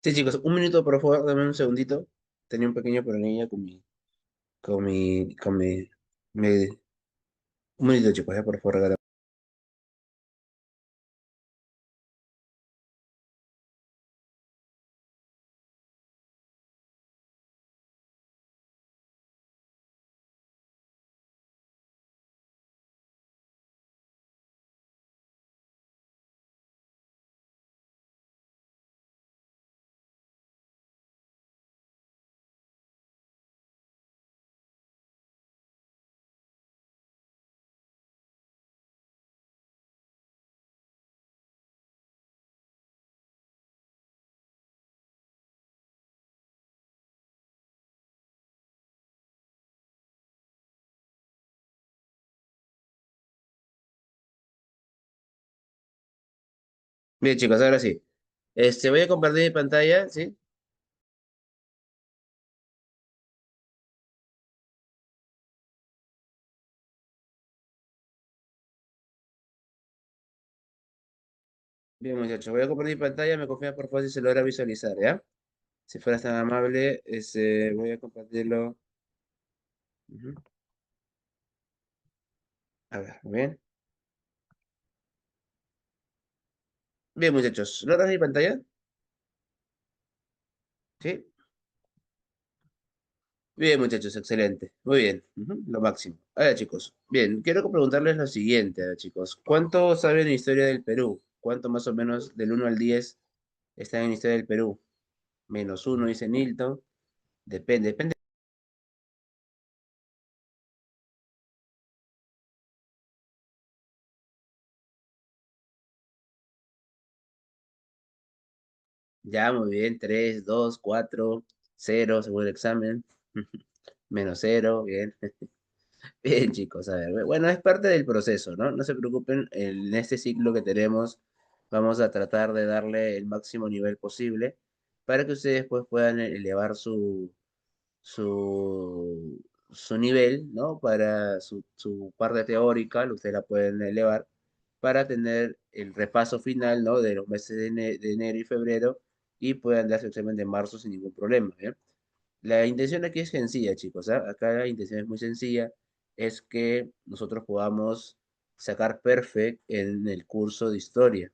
Sí, chicos, un minuto, por favor, dame un segundito. Tenía un pequeño problemilla con mi. Un minuto, chicos, ya, por favor, regálame. Bien, chicos, ahora sí. Voy a compartir mi pantalla, ¿sí? Bien, muchachos, voy a compartir mi pantalla. Me confía, por favor, si se logra visualizar, ¿ya? Si fueras tan amable, voy a compartirlo. Ujú. A ver, bien. Bien, muchachos, ¿logras mi pantalla? Sí. Bien, muchachos, excelente. Muy bien. Ujú, lo máximo. A ver, chicos. Bien, quiero preguntarles lo siguiente, a ver, chicos. ¿Cuánto saben de historia del Perú? ¿Cuánto más o menos del 1 al 10 está en historia del Perú? -1, dice Nilton. Depende. Ya, muy bien. 3, 2, 4, 0, según el examen. -0, bien. Bien, chicos, a ver. Bueno, es parte del proceso, ¿no? No se preocupen, en este ciclo que tenemos vamos a tratar de darle el máximo nivel posible para que ustedes pues puedan elevar su nivel, ¿no? Para su parte teórica, ustedes la pueden elevar para tener el repaso final, ¿no? De los meses de enero y febrero y puedan dar su examen de marzo sin ningún problema, ¿bien? La intención aquí es sencilla, chicos, ¿ah? Acá la intención es muy sencilla, es que nosotros podamos sacar perfect en el curso de historia.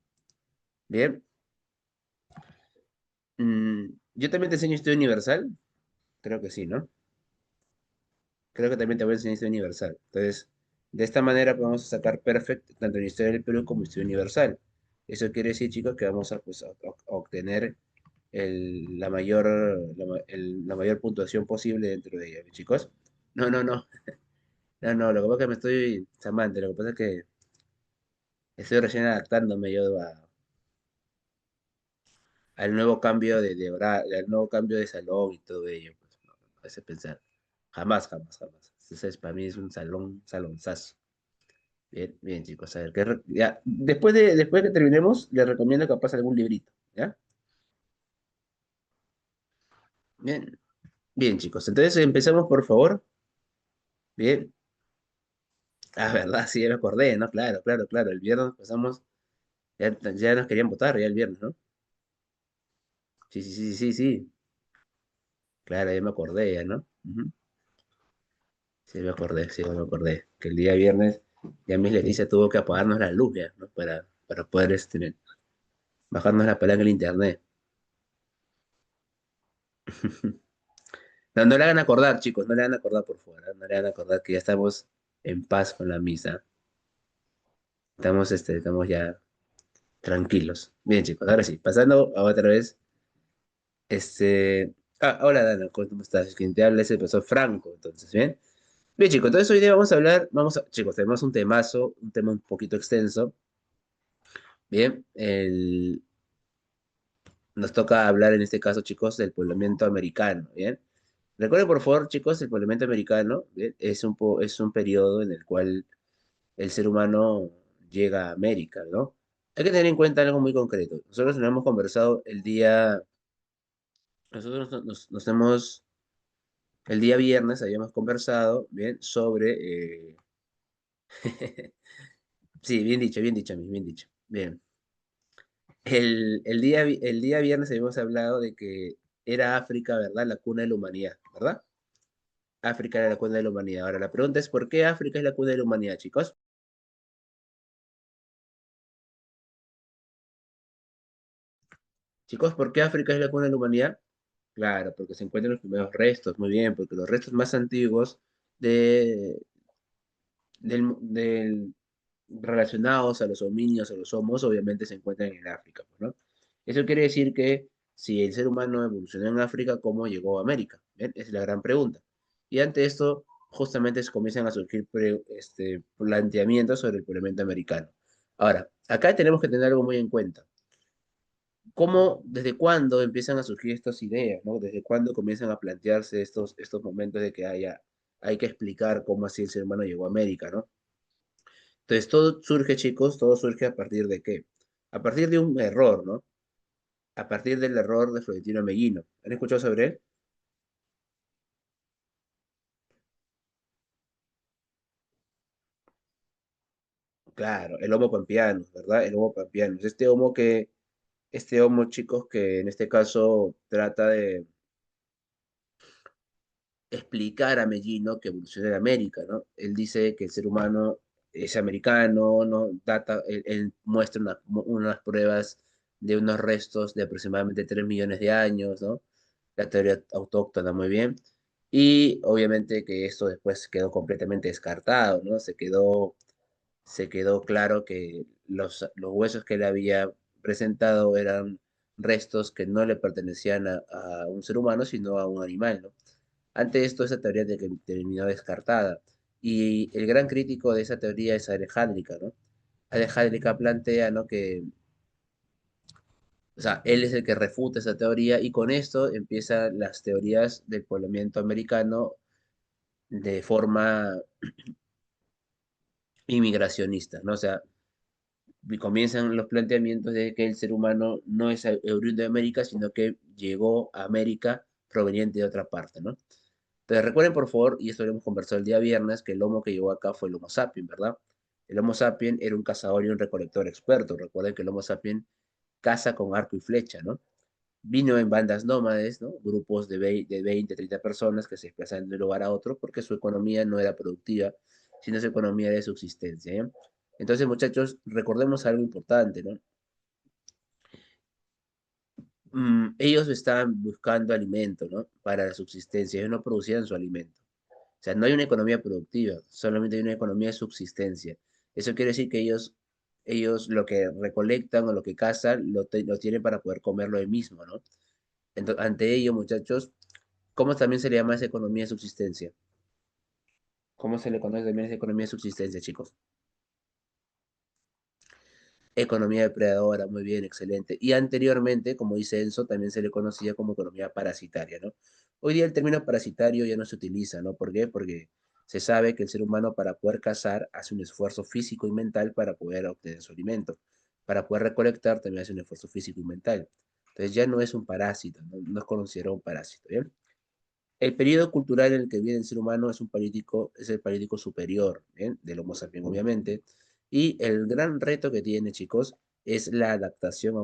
Bien, yo también te enseño historia universal, creo que sí, ¿no? Creo que también te voy a enseñar historia universal. Entonces, de esta manera podemos sacar perfect tanto en historia del Perú como historia universal. Eso quiere decir, chicos, que vamos a, pues, a obtener la mayor puntuación posible dentro de ella, chicos. No, no, no. No, no, lo que pasa es que me estoy, Samantha, lo que pasa es que estoy recién adaptándome yo al nuevo cambio de horario, al nuevo cambio de salón y todo ello. Pues, no, no, no, ese pensar. Jamás, jamás, jamás. Entonces, para mí es un salonzazo. Bien, bien, chicos. A ver, ya, después que terminemos, les recomiendo que pase algún librito, ¿ya? Bien, bien, chicos. Entonces, empezamos, por favor. Bien. Ah, verdad, sí, ya me acordé, ¿no? Claro, claro, claro. El viernes pasamos, ya nos querían votar, ya el viernes, ¿no? Sí, sí, sí, sí, sí. Claro, ya me acordé, ya, ¿no? Ujú. Sí, me acordé. Que el día viernes ya Miss Leticia tuvo que apagarnos la luz, ya, ¿no? Para poder bajarnos la palanca en el internet. No, no le hagan acordar, chicos, no le hagan acordar, por favor, ¿eh? No le hagan acordar que ya estamos en paz con la misa. Estamos ya tranquilos. Bien, chicos, ahora sí, pasando a otra vez. Hola, Dana, ¿cómo estás? Quien te habla es el profesor Franco, entonces, ¿bien? Bien, chicos, entonces hoy día vamos a hablar, chicos, tenemos un temazo, un tema un poquito extenso. Bien, nos toca hablar en este caso, chicos, del poblamiento americano, ¿bien? Recuerden, por favor, chicos, el poblamiento americano, ¿bien? Es un periodo en el cual el ser humano llega a América, ¿no? Hay que tener en cuenta algo muy concreto. Nosotros nos hemos conversado nosotros el día viernes habíamos conversado, ¿bien? Sobre, sí, bien dicho, bien dicho, bien dicho, bien. El día viernes habíamos hablado de que era África, ¿verdad? La cuna de la humanidad, ¿verdad? África era la cuna de la humanidad. Ahora, la pregunta es, ¿por qué África es la cuna de la humanidad, chicos? Chicos, ¿por qué África es la cuna de la humanidad? Claro, porque se encuentran los primeros restos, muy bien, porque los restos más antiguos de, relacionados a los homínidos, a los homos, obviamente se encuentran en África, pues, ¿no? Eso quiere decir que si el ser humano evolucionó en África, ¿cómo llegó a América? ¿Bien? Esa es la gran pregunta. Y ante esto, justamente se comienzan a surgir planteamientos sobre el poblamiento americano. Ahora, acá tenemos que tener algo muy en cuenta. ¿Cómo, desde cuándo empiezan a surgir estas ideas, ¿no? ¿Desde cuándo comienzan a plantearse estos momentos de que hay que explicar cómo así el ser humano llegó a América, ¿no? Entonces, todo surge, chicos, todo surge a partir de qué? A partir de un error, ¿no? A partir del error de Florentino Meguino. ¿Han escuchado sobre él? Claro, el Homo pampeanus, ¿verdad? El Homo pampeanus. Este Homo, chicos, que en este caso trata de explicar a Mellino que evolucionó en América, ¿no? Él dice que el ser humano es americano, ¿no? Él muestra unas pruebas de unos restos de aproximadamente 3 millones de años, ¿no? La teoría autóctona, muy bien. Y obviamente que esto después quedó completamente descartado, ¿no? Se quedó claro que los huesos que él había presentado eran restos que no le pertenecían a un ser humano, sino a un animal, ¿no? Ante esto, esa teoría terminó descartada. Y el gran crítico de esa teoría es Alejandrica, ¿no? Alejandrica plantea, ¿no? Que, o sea, él es el que refuta esa teoría y con esto empiezan las teorías del poblamiento americano de forma inmigracionista, ¿no? O sea, y comienzan los planteamientos de que el ser humano no es oriundo de América, sino que llegó a América proveniente de otra parte, ¿no? Entonces recuerden por favor, y esto lo hemos conversado el día viernes, que el Homo que llegó acá fue el Homo sapiens, ¿verdad? El Homo sapiens era un cazador y un recolector experto. Recuerden que el Homo sapiens caza con arco y flecha, ¿no? Vino en bandas nómades, ¿no? Grupos de 20, 30 personas que se desplazaban de un lugar a otro porque su economía no era productiva, sino su economía de subsistencia, ¿eh? Entonces, muchachos, recordemos algo importante, ¿no? Ellos estaban buscando alimento, ¿no? Para la subsistencia, ellos no producían su alimento. O sea, no hay una economía productiva, solamente hay una economía de subsistencia. Eso quiere decir que ellos lo que recolectan o lo que cazan lo tienen para poder comerlo de mismo, ¿no? Entonces, ante ello, muchachos, ¿cómo también se le llama esa economía de subsistencia? ¿Cómo se le conoce también esa economía de subsistencia, chicos? Economía depredadora, muy bien, excelente. Y anteriormente, como dice Enzo, también se le conocía como economía parasitaria, ¿no? Hoy día el término parasitario ya no se utiliza, ¿no? ¿Por qué? Porque se sabe que el ser humano para poder cazar hace un esfuerzo físico y mental para poder obtener su alimento. Para poder recolectar también hace un esfuerzo físico y mental. Entonces ya no es un parásito, ¿no? No es considerado un parásito, ¿bien? El periodo cultural en el que vive el ser humano es el parítico superior, ¿bien? Del Homo sapiens, obviamente. Y el gran reto que tiene, chicos, es la adaptación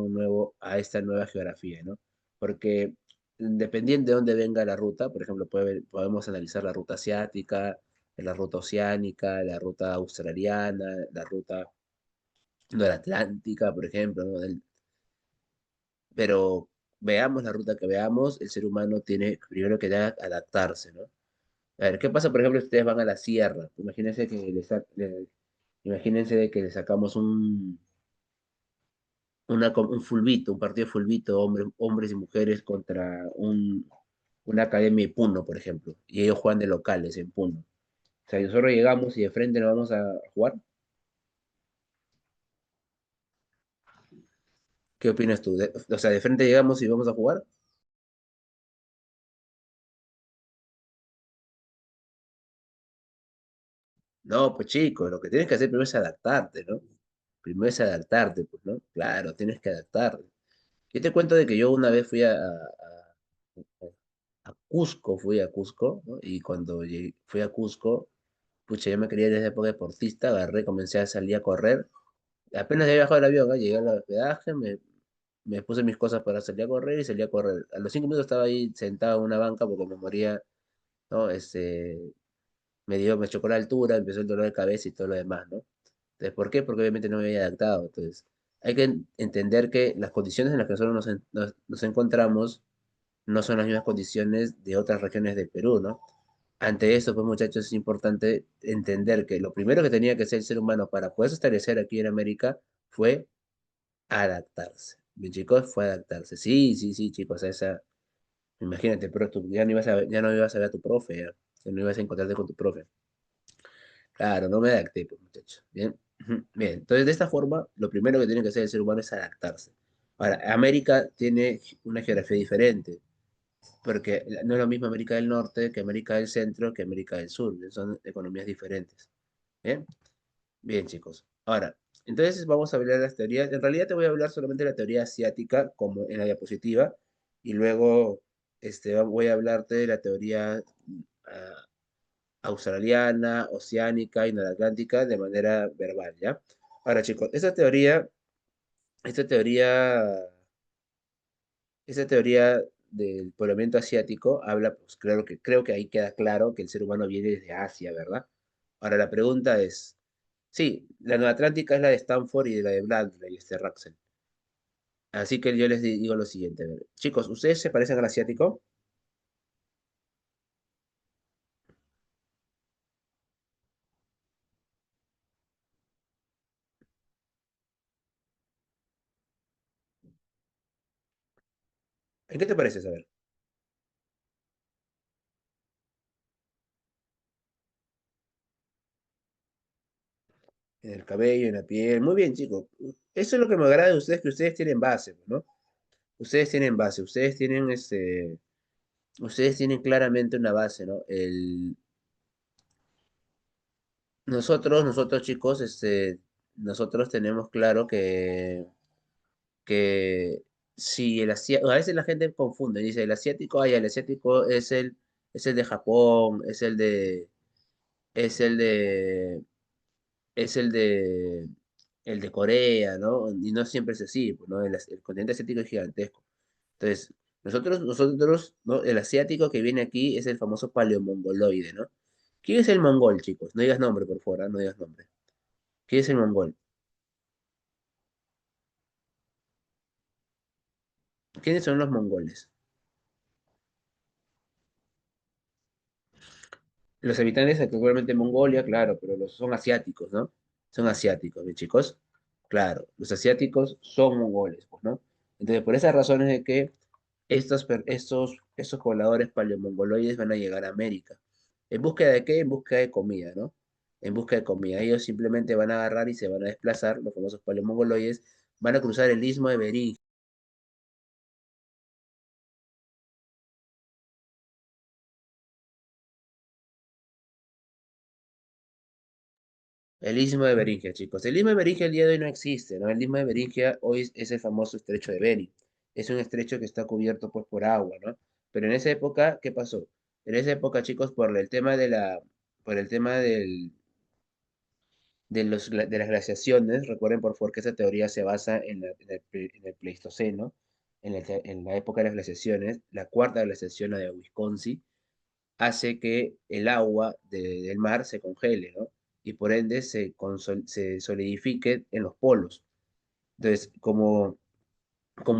a esta nueva geografía, ¿no? Porque dependiendo de dónde venga la ruta, por ejemplo, podemos analizar la ruta asiática, la ruta oceánica, la ruta australiana, la ruta noratlántica, por ejemplo, ¿no? Pero veamos la ruta que veamos, el ser humano tiene primero que adaptarse, ¿no? A ver, ¿qué pasa, por ejemplo, si ustedes van a la sierra? Imagínense de que le sacamos un fulbito, un partido de fulbito, hombres y mujeres contra una academia de Puno, por ejemplo, y ellos juegan de locales en Puno. O sea, nosotros llegamos y de frente nos vamos a jugar. ¿Qué opinas tú? O sea, de frente llegamos y vamos a jugar. No, pues chico, lo que tienes que hacer primero es adaptarte, ¿no? Primero es adaptarte, pues, ¿no? Claro, tienes que adaptarte. Yo te cuento de que yo una vez a Cusco, fui a Cusco, ¿no? Y cuando fui a Cusco, pucha, yo me quería desde época deportista, agarré, comencé a salir a correr. Apenas había bajado el avión, ¿no? Llegué al hospedaje, me puse mis cosas para salir a correr y salí a correr. A los 5 minutos estaba ahí sentado en una banca porque me moría, ¿no? Me chocó la altura, empezó el dolor de cabeza y todo lo demás, ¿no? Entonces, ¿por qué? Porque obviamente no me había adaptado. Entonces, hay que entender que las condiciones en las que nosotros nos encontramos no son las mismas condiciones de otras regiones del Perú, ¿no? Ante eso, pues muchachos, es importante entender que lo primero que tenía que hacer el ser humano para poder establecer aquí en América fue adaptarse. Bien, chicos, fue adaptarse. Sí, sí, sí, chicos, imagínate, pero tú ya no ibas ya no ibas a ver a tu profe, ya no ibas a encontrarte con tu profe. Claro, no me adapté, pues, muchachos. Bien, ujú, bien. Entonces, de esta forma, lo primero que tiene que hacer el ser humano es adaptarse. Ahora, América tiene una geografía diferente, porque no es lo mismo América del Norte que América del Centro que América del Sur. Son economías diferentes. Bien, bien, chicos. Ahora, entonces vamos a hablar de las teorías. En realidad te voy a hablar solamente de la teoría asiática, como en la diapositiva, y luego voy a hablarte de la teoría ah, australiana, oceánica y noratlántica de manera verbal, ¿ya? Ahora, chicos, esta teoría, esta teoría del poblamiento asiático habla, pues creo que ahí queda claro que el ser humano viene desde Asia, ¿verdad? Ahora la pregunta es, sí, la noratlántica es la de Stanford y la de Bradley y Russell. Así que yo les digo lo siguiente, a ver, chicos, ¿ustedes se parecen al asiático? ¿En qué te pareces? A ver, en el cabello, en la piel. Muy bien, chicos. Eso es lo que me agrada de ustedes, que ustedes tienen base, ¿no? Ustedes tienen base, ustedes tienen claramente una base, ¿no? Nosotros chicos, nosotros tenemos claro que si el asiático, a veces la gente confunde, dice el asiático, ay, el asiático es el de Japón, es el de, el de Corea, ¿no? Y no siempre es así, pues, ¿no? El continente asiático es gigantesco. Entonces, ¿no? El asiático que viene aquí es el famoso paleomongoloide, ¿no? ¿Quién es el mongol, chicos? No digas nombre, por favor, ¿ah? No digas nombre. ¿Quién es el mongol? ¿Quiénes son los mongoles? Los habitantes actualmente de Mongolia, claro, pero son asiáticos, ¿no? Son asiáticos, ¿ve, chicos? Claro, los asiáticos son mongoles, pues, ¿no? Entonces, por esas razones de que estos pobladores paleomongoloides van a llegar a América. ¿En búsqueda de qué? En búsqueda de comida, ¿no? En busca de comida. Ellos simplemente van a agarrar y se van a desplazar, los famosos paleomongoloides, van a cruzar el istmo de Bering. El istmo de Beringia, chicos. El istmo de Beringia el día de hoy no existe, ¿no? El istmo de Beringia hoy es el famoso estrecho de Bering. Es un estrecho que está cubierto pues por agua, ¿no? Pero en esa época, ¿qué pasó? En esa época, chicos, por el tema de las glaciaciones, recuerden por favor que esa teoría se basa en el Pleistoceno, en la época de las glaciaciones, la cuarta glaciación, la de Wisconsin, hace que el agua del mar se congele, ¿no? Y por ende se solidifique en los polos. Entonces, como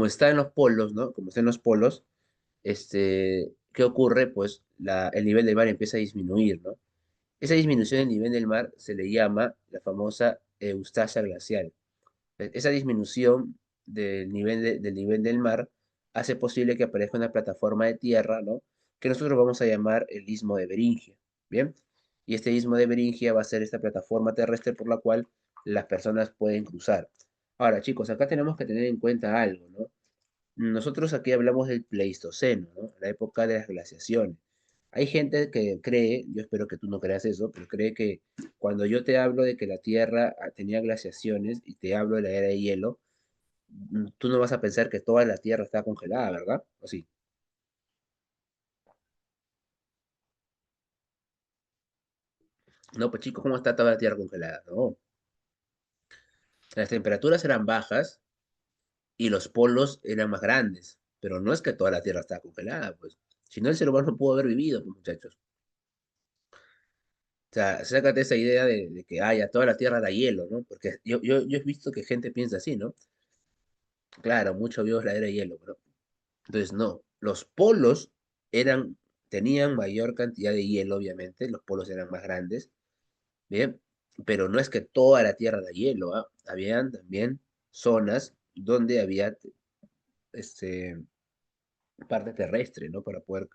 está en los polos, ¿no? Como está en los polos, ¿qué ocurre? Pues el nivel del mar empieza a disminuir, ¿no? Esa disminución del nivel del mar se le llama la famosa eustasia glacial. Esa disminución del nivel del mar hace posible que aparezca una plataforma de tierra, ¿no? Que nosotros vamos a llamar el Istmo de Beringia, ¿bien? Y este Istmo de Beringia va a ser esta plataforma terrestre por la cual las personas pueden cruzar. Ahora, chicos, acá tenemos que tener en cuenta algo, ¿no? Nosotros aquí hablamos del Pleistoceno, ¿no? La época de las glaciaciones. Hay gente que cree, yo espero que tú no creas eso, pero cree que cuando yo te hablo de que la Tierra tenía glaciaciones y te hablo de la era de hielo, tú no vas a pensar que toda la Tierra está congelada, ¿verdad? ¿O sí? No, pues chicos, ¿cómo está toda la Tierra congelada? No. Las temperaturas eran bajas, y los polos eran más grandes, pero no es que toda la Tierra estaba congelada, pues. Si no, el ser humano no pudo haber vivido, pues, muchachos. O sea, sácate esa idea de que haya toda la Tierra era hielo, ¿no? Porque yo he visto que gente piensa así, ¿no? Claro, mucho vio la era de hielo, ¿no? Entonces, no, los polos eran, tenían mayor cantidad de hielo, obviamente, los polos eran más grandes, ¿bien? Pero no es que toda la Tierra era hielo, ¿ah? Habían también zonas donde había este, parte terrestre, ¿no? Para poder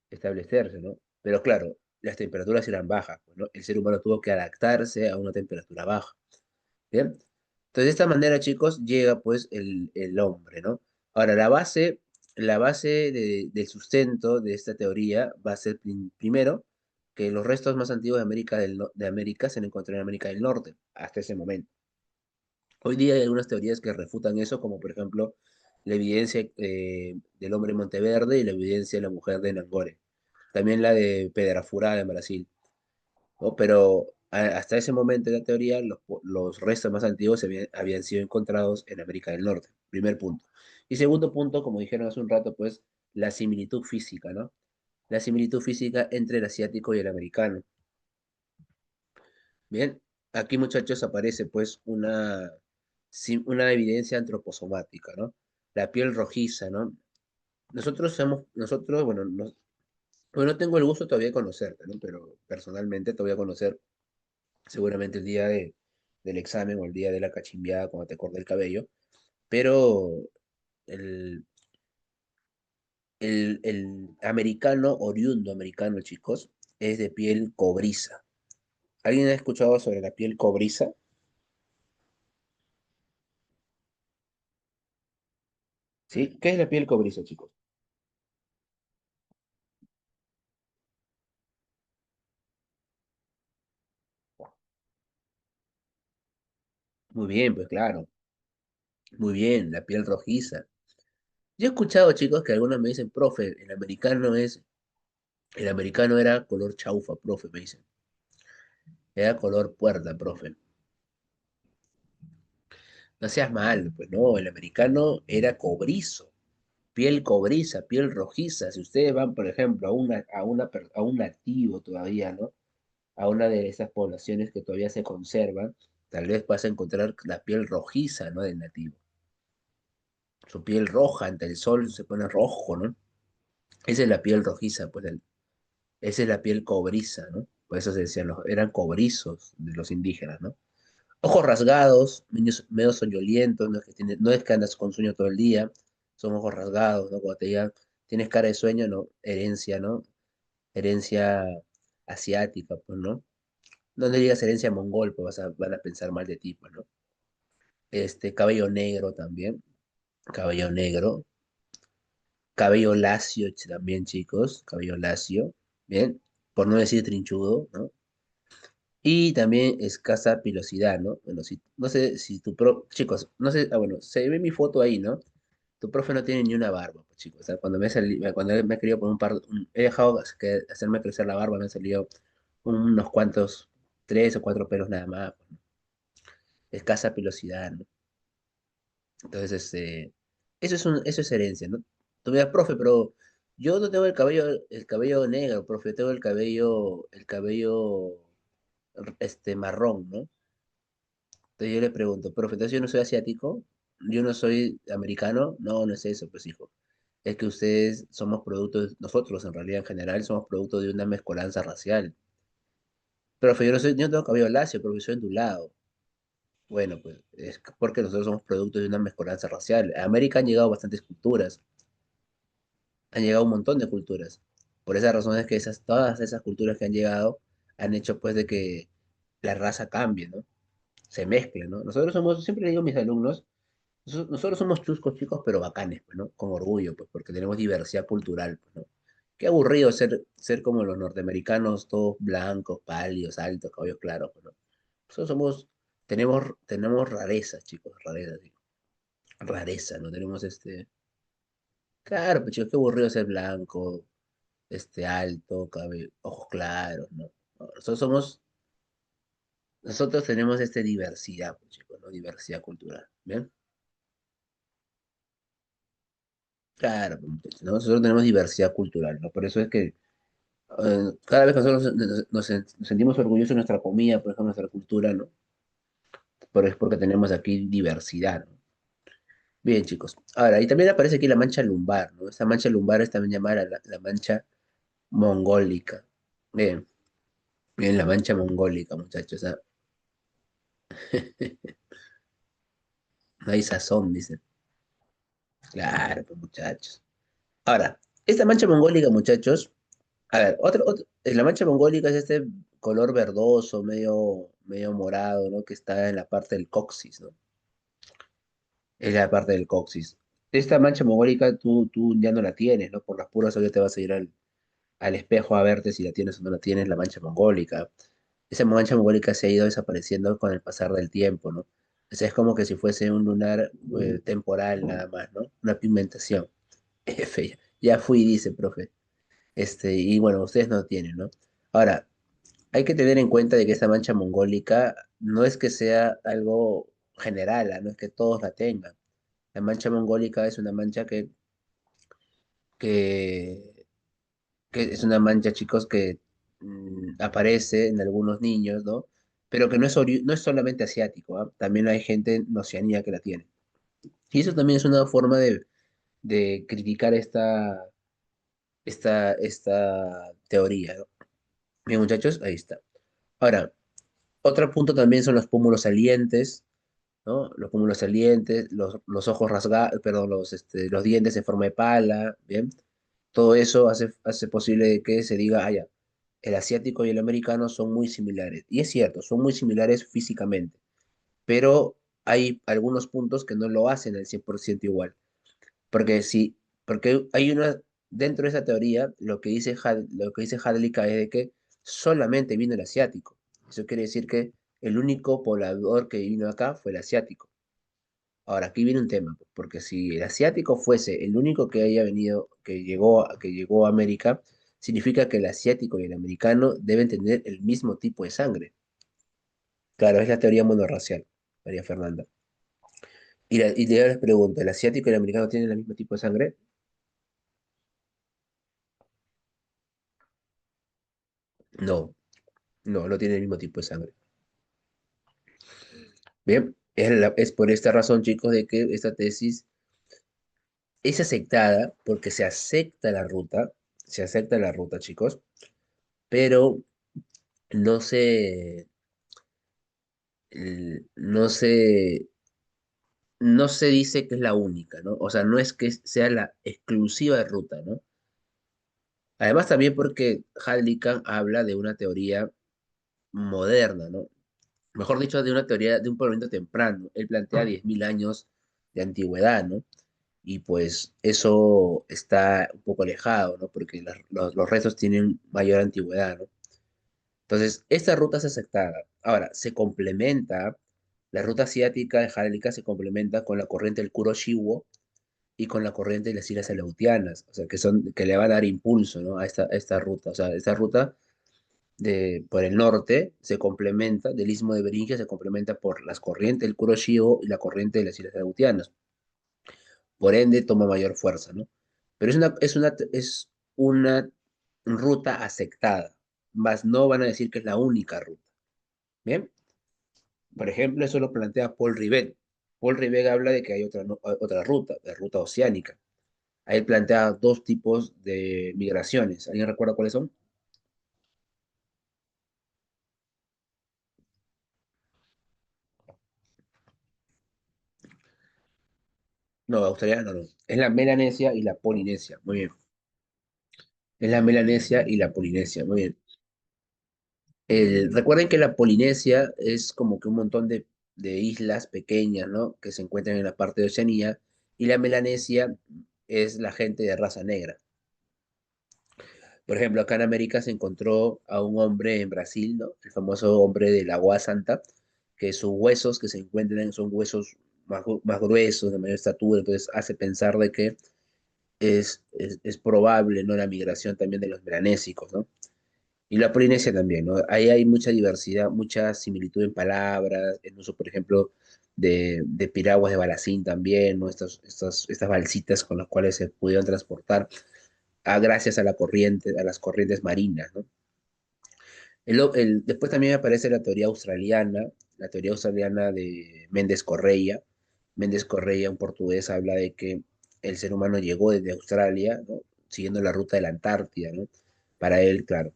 establecerse, ¿no? Pero claro, las temperaturas eran bajas, pues, ¿no? El ser humano tuvo que adaptarse a una temperatura baja, ¿bien? Entonces, de esta manera, chicos, llega pues el hombre, ¿no? Ahora, la base del sustento de esta teoría va a ser primero que los restos más antiguos de América, de América se han encontrado en América del Norte, hasta ese momento. Hoy día hay algunas teorías que refutan eso, como por ejemplo la evidencia del hombre en Monteverde y la evidencia de la mujer de Nangore. También la de Pedrafurá en Brasil, ¿no? Pero hasta ese momento de la teoría, los restos más antiguos habían sido encontrados en América del Norte. Primer punto. Y segundo punto, como dijeron hace un rato, pues la similitud física, ¿no? La similitud física entre el asiático y el americano. Bien, aquí muchachos aparece pues una evidencia antroposomática, ¿no? La piel rojiza, ¿no? Bueno, no tengo el gusto todavía de conocerte, ¿no? Pero personalmente te voy a conocer seguramente el día del examen o el día de la cachimbiada cuando te corte el cabello, pero el, el americano, oriundo americano, chicos, es de piel cobriza. ¿Alguien ha escuchado sobre la piel cobriza? ¿Sí? ¿Qué es la piel cobriza, chicos? Muy bien, pues claro. Muy bien, la piel rojiza. Yo he escuchado, chicos, que algunos me dicen, profe, el americano era color chaufa, profe, me dicen. Era color puerta, profe. No seas mal, pues no, el americano era cobrizo, piel cobriza, piel rojiza. Si ustedes van, por ejemplo, a un nativo todavía, ¿no? A una de esas poblaciones que todavía se conservan, tal vez vas a encontrar la piel rojiza, ¿no? Del nativo. Su piel roja ante el sol se pone rojo, ¿no? Esa es la piel rojiza, pues esa es la piel cobriza, ¿no? Por eso se decían, eran cobrizos de los indígenas, ¿no? Ojos rasgados, medio soñolientos, no es que andas con sueño todo el día, son ojos rasgados, ¿no? Cuando te digan, tienes cara de sueño, no, herencia, ¿no? Herencia asiática, pues, ¿no? No le digas herencia mongol, pues van a pensar mal de ti, pues, ¿no? Cabello negro también, cabello negro, cabello lacio también, chicos, cabello lacio, bien, por no decir trinchudo, ¿no? Y también escasa pilosidad, ¿no? Bueno, no sé si chicos, no sé, bueno, se ve mi foto ahí, ¿no? Tu profe no tiene ni una barba, pues, chicos. O sea, cuando me he querido poner he dejado hacerme crecer la barba, me han salido unos cuantos, 3 o 4 pelos nada más, pues, ¿no? Escasa pilosidad, ¿no? Entonces, eso es herencia, ¿no? Tú me das, profe, pero yo no tengo el cabello negro, profe, tengo el cabello, marrón, ¿no? Entonces yo le pregunto, profe, entonces yo no soy asiático, yo no soy americano, no, no es eso, pues hijo. Es que ustedes somos productos, nosotros en realidad en general somos producto de una mezcolanza racial. Profe, yo no tengo cabello lacio, profe, soy ondulado. Bueno, pues es porque nosotros somos producto de una mezcolanza racial. A América han llegado bastantes culturas, han llegado un montón de culturas. Por esa razón es que todas esas culturas que han llegado han hecho pues de que la raza cambie, ¿no? Se mezcle, ¿no? Siempre le digo a mis alumnos, nosotros somos chuscos chicos, pero bacanes, pues, ¿no? Con orgullo, pues, porque tenemos diversidad cultural, pues, ¿no? Qué aburrido ser como los norteamericanos, todos blancos, pálidos, altos, cabello claro, pues, ¿no? Nosotros tenemos rarezas, chicos, rarezas, digo. Rareza, ¿no? Claro, pues chicos, qué aburrido ser blanco, alto, cabello, ojos claros, ¿no? No, nosotros tenemos diversidad, pues, chicos, ¿no? Diversidad cultural, ¿bien? Claro, pues, muchachos, ¿no? Nosotros tenemos diversidad cultural, ¿no? Por eso es que cada vez que nosotros nos sentimos orgullosos de nuestra comida, por ejemplo, nuestra cultura, ¿no? Pero es porque tenemos aquí diversidad, ¿no? Bien, chicos. Ahora, y también aparece aquí la mancha lumbar, ¿no? Esta mancha lumbar es también llamada la mancha mongólica. Bien, bien, la mancha mongólica, muchachos. ¿Ah? No hay sazón, dicen. Claro, pues, muchachos. Ahora, esta mancha mongólica, muchachos, a ver, la mancha mongólica es este color verdoso, medio morado, ¿no? Que está en la parte del coxis, ¿no? Es la parte del coxis. Esta mancha mongólica tú ya no la tienes, ¿no? Por las puras hoy te vas a ir al espejo a verte si la tienes o no la tienes, la mancha mongólica. Esa mancha mongólica se ha ido desapareciendo con el pasar del tiempo, ¿no? O sea, es como que si fuese un lunar temporal nada más, ¿no? Una pigmentación. F, ya fui, dice, profe. Y bueno, ustedes no tienen, ¿no? Ahora, hay que tener en cuenta de que esta mancha mongólica no es que sea algo general, ¿ah? No es que todos la tengan. La mancha mongólica es una mancha que, que es una mancha, chicos, que aparece en algunos niños, ¿no? Pero que no es solamente asiático, ¿ah? También hay gente en Oceanía que la tiene. Y eso también es una forma de criticar esta teoría, ¿no? Bien, muchachos, ahí está. Ahora, otro punto también son los pómulos salientes, ¿no? Los pómulos salientes, los ojos rasgados, perdón, los dientes en forma de pala, ¿bien? Todo eso hace posible de que se diga, ah, ya, el asiático y el americano son muy similares. Y es cierto, son muy similares físicamente, pero hay algunos puntos que no lo hacen al 100% igual. Porque si, porque hay dentro de esa teoría, lo que dice Hadley es de que solamente vino el asiático. Eso quiere decir que el único poblador que vino acá fue el asiático. Ahora, aquí viene un tema, porque si el asiático fuese el único que haya venido, que llegó a América, significa que el asiático y el americano deben tener el mismo tipo de sangre. Claro, es la teoría monorracial, María Fernanda. Y yo les pregunto, ¿el asiático y el americano tienen el mismo tipo de sangre? No, no tienen el mismo tipo de sangre. Bien, es por esta razón, chicos, de que esta tesis es aceptada porque se acepta la ruta, chicos, pero no se, no se, no se dice que es la única, ¿no? O sea, no es que sea la exclusiva ruta, ¿no? Además, también porque Hallican habla de una teoría moderna, ¿no? Mejor dicho, de una teoría de un poblamiento temprano. Él plantea 10.000 años de antigüedad, ¿no? Y pues eso está un poco alejado, ¿no? Porque los restos tienen mayor antigüedad, ¿no? Entonces, esta ruta es aceptada. Ahora, la ruta asiática de Jálica se complementa con la corriente del Kuroshio y con la corriente de las Islas Aleutianas, o sea, que le va a dar impulso, ¿no? a esta ruta. O sea, esta ruta por el norte se complementa, del Istmo de Beringia se complementa por las corrientes del Kuroshio y la corriente de las Islas Aleutianas. Por ende, toma mayor fuerza, ¿no? Pero es una ruta aceptada, más no van a decir que es la única ruta. Bien, por ejemplo, eso lo plantea Paul Rivet. Paul Rivet habla de que hay otra, otra ruta, la ruta oceánica. Ahí plantea dos tipos de migraciones. ¿Alguien recuerda cuáles son? No, australiana no. Es la Melanesia y la Polinesia. Muy bien. Es la Melanesia y la Polinesia. Muy bien. Recuerden que la Polinesia es como que un montón de islas pequeñas, ¿no? Que se encuentran en la parte de Oceanía. Y la Melanesia es la gente de raza negra. Por ejemplo, acá en América se encontró a un hombre en Brasil, ¿no? El famoso hombre de la Agua Santa, que sus huesos que se encuentran son huesos más gruesos, de mayor estatura, entonces hace pensar de que es probable, ¿no? La migración también de los melanésicos, ¿no? Y la Polinesia también, ¿no? Ahí hay mucha diversidad, mucha similitud en palabras, en uso, por ejemplo, de piraguas de balacín también, ¿no? Estas balsitas con las cuales se pudieron transportar gracias a la corriente, a las corrientes marinas, ¿no? Después también aparece la teoría australiana de Méndez Correia. Méndez Correia, un portugués, habla de que el ser humano llegó desde Australia, ¿no? Siguiendo la ruta de la Antártida, ¿no? Claro,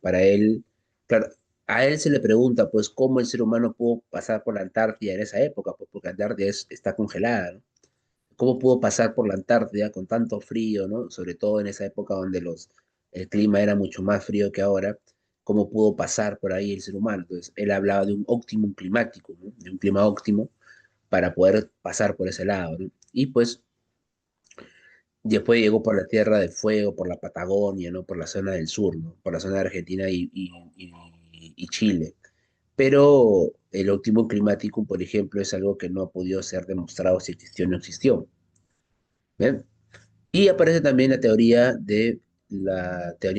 a él se le pregunta, pues, cómo el ser humano pudo pasar por la Antártida en esa época, pues, porque la Antártida está congelada, ¿no? ¿Cómo pudo pasar por la Antártida con tanto frío, ¿no? Sobre todo en esa época donde el clima era mucho más frío que ahora, ¿cómo pudo pasar por ahí el ser humano? Entonces, él hablaba de un óptimum climático, ¿no? De un clima óptimo para poder pasar por ese lado, ¿no? Y pues después llegó por la Tierra del Fuego, por la Patagonia, ¿no? Por la zona del sur, ¿no? Por la zona de Argentina y Chile. Pero el óptimo climático, por ejemplo, es algo que no ha podido ser demostrado si existió o no existió. ¿Ven? Y aparece también la teoría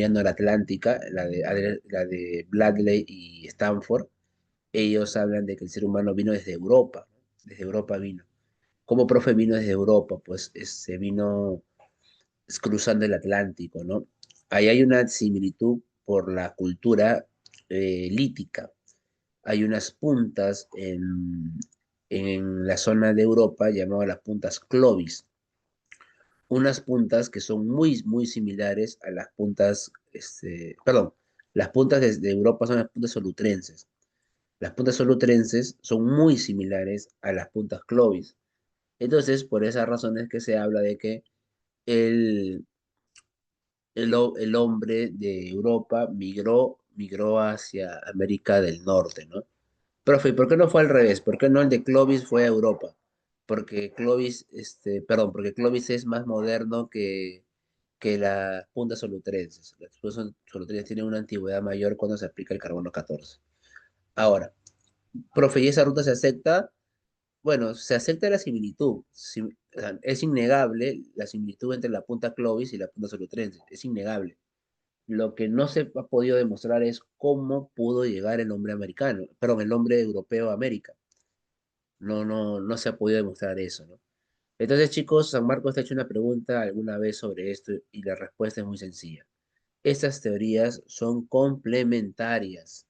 noratlántica, la de Bradley y Stanford. Ellos hablan de que el ser humano vino desde Europa, ¿no? Desde Europa vino. ¿Cómo profe vino desde Europa? Pues se vino cruzando el Atlántico, ¿no? Ahí hay una similitud por la cultura lítica. Hay unas puntas en la zona de Europa llamadas las puntas Clovis, unas puntas que son muy, muy similares a las puntas, perdón, las puntas de Europa son las puntas solutrenses. Las puntas solutrenses son muy similares a las puntas Clovis. Entonces, por esas razones que se habla de que el, el hombre de Europa migró hacia América del Norte, ¿no? Profe, ¿y por qué no fue al revés? ¿Por qué no el de Clovis fue a Europa? Porque Clovis, porque Clovis es más moderno que las puntas solutrenses. Las puntas solutrenses tienen una antigüedad mayor cuando se aplica el carbono 14. Ahora, profe, ¿y esa ruta se acepta? Bueno, se acepta la similitud. O sea, es innegable la similitud entre la punta Clovis y la punta solutrense. Es innegable. Lo que no se ha podido demostrar es cómo pudo llegar el hombre americano, perdón, el hombre europeo a América. No se ha podido demostrar eso, ¿no? Entonces, chicos, San Marcos te ha hecho una pregunta alguna vez sobre esto y la respuesta es muy sencilla. Estas teorías son complementarias.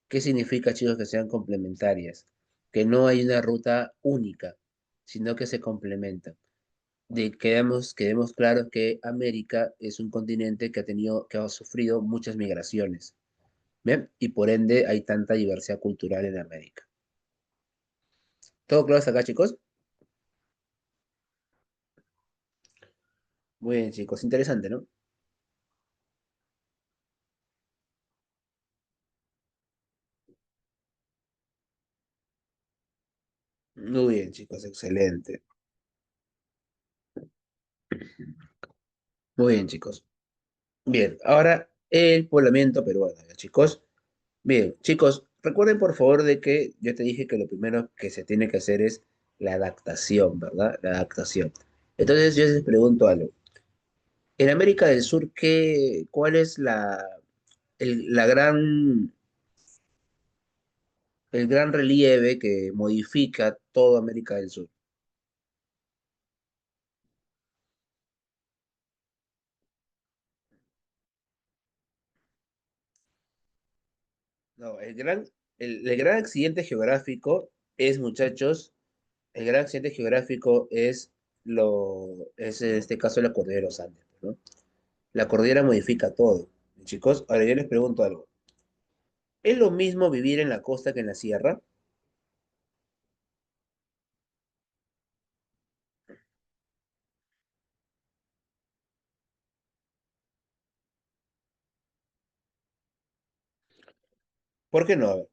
¿Qué significa, chicos, que sean complementarias? Que no hay una ruta única, sino que se complementan. Quedemos claros que América es un continente que ha sufrido muchas migraciones, ¿bien? Y por ende hay tanta diversidad cultural en América. ¿Todo claro hasta acá, chicos? Muy bien, chicos, interesante, ¿no? Muy bien, chicos, excelente. Muy bien, chicos. Bien, ahora el poblamiento peruano, ¿ya, chicos? Bien, chicos, recuerden por favor de que yo te dije que lo primero que se tiene que hacer es la adaptación, ¿verdad? La adaptación. Entonces yo les pregunto algo. En América del Sur, ¿cuál es el gran relieve que modifica toda América del Sur? No, el gran accidente geográfico es, muchachos, el gran accidente geográfico es en este caso la cordillera de los Andes, ¿no? La cordillera modifica todo. Chicos, ahora yo les pregunto algo. ¿Es lo mismo vivir en la costa que en la sierra? ¿Por qué no? A ver.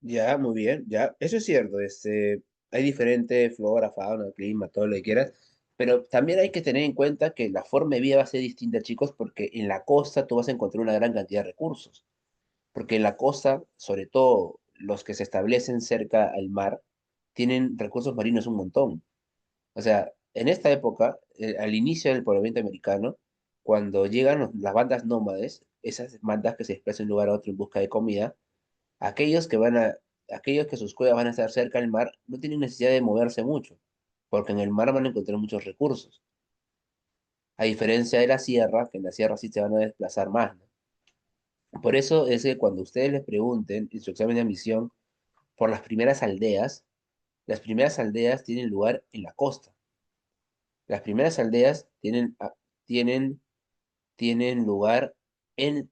Ya, muy bien, ya. Eso es cierto. Hay diferente flora, fauna, clima, todo lo que quieras. Pero también hay que tener en cuenta que la forma de vida va a ser distinta, chicos, porque en la costa tú vas a encontrar una gran cantidad de recursos. Porque en la costa, sobre todo los que se establecen cerca al mar, tienen recursos marinos un montón. O sea, en esta época, al inicio del poblamiento americano, cuando llegan las bandas nómades, esas bandas que se desplazan de un lugar a otro en busca de comida, aquellos que van a, aquellos que sus cuevas van a estar cerca del mar, no tienen necesidad de moverse mucho, porque en el mar van a encontrar muchos recursos. A diferencia de la sierra, que en la sierra sí se van a desplazar más, ¿no? Por eso es que cuando ustedes les pregunten en su examen de admisión por las primeras aldeas tienen lugar en la costa. Las primeras aldeas tienen, tienen lugar en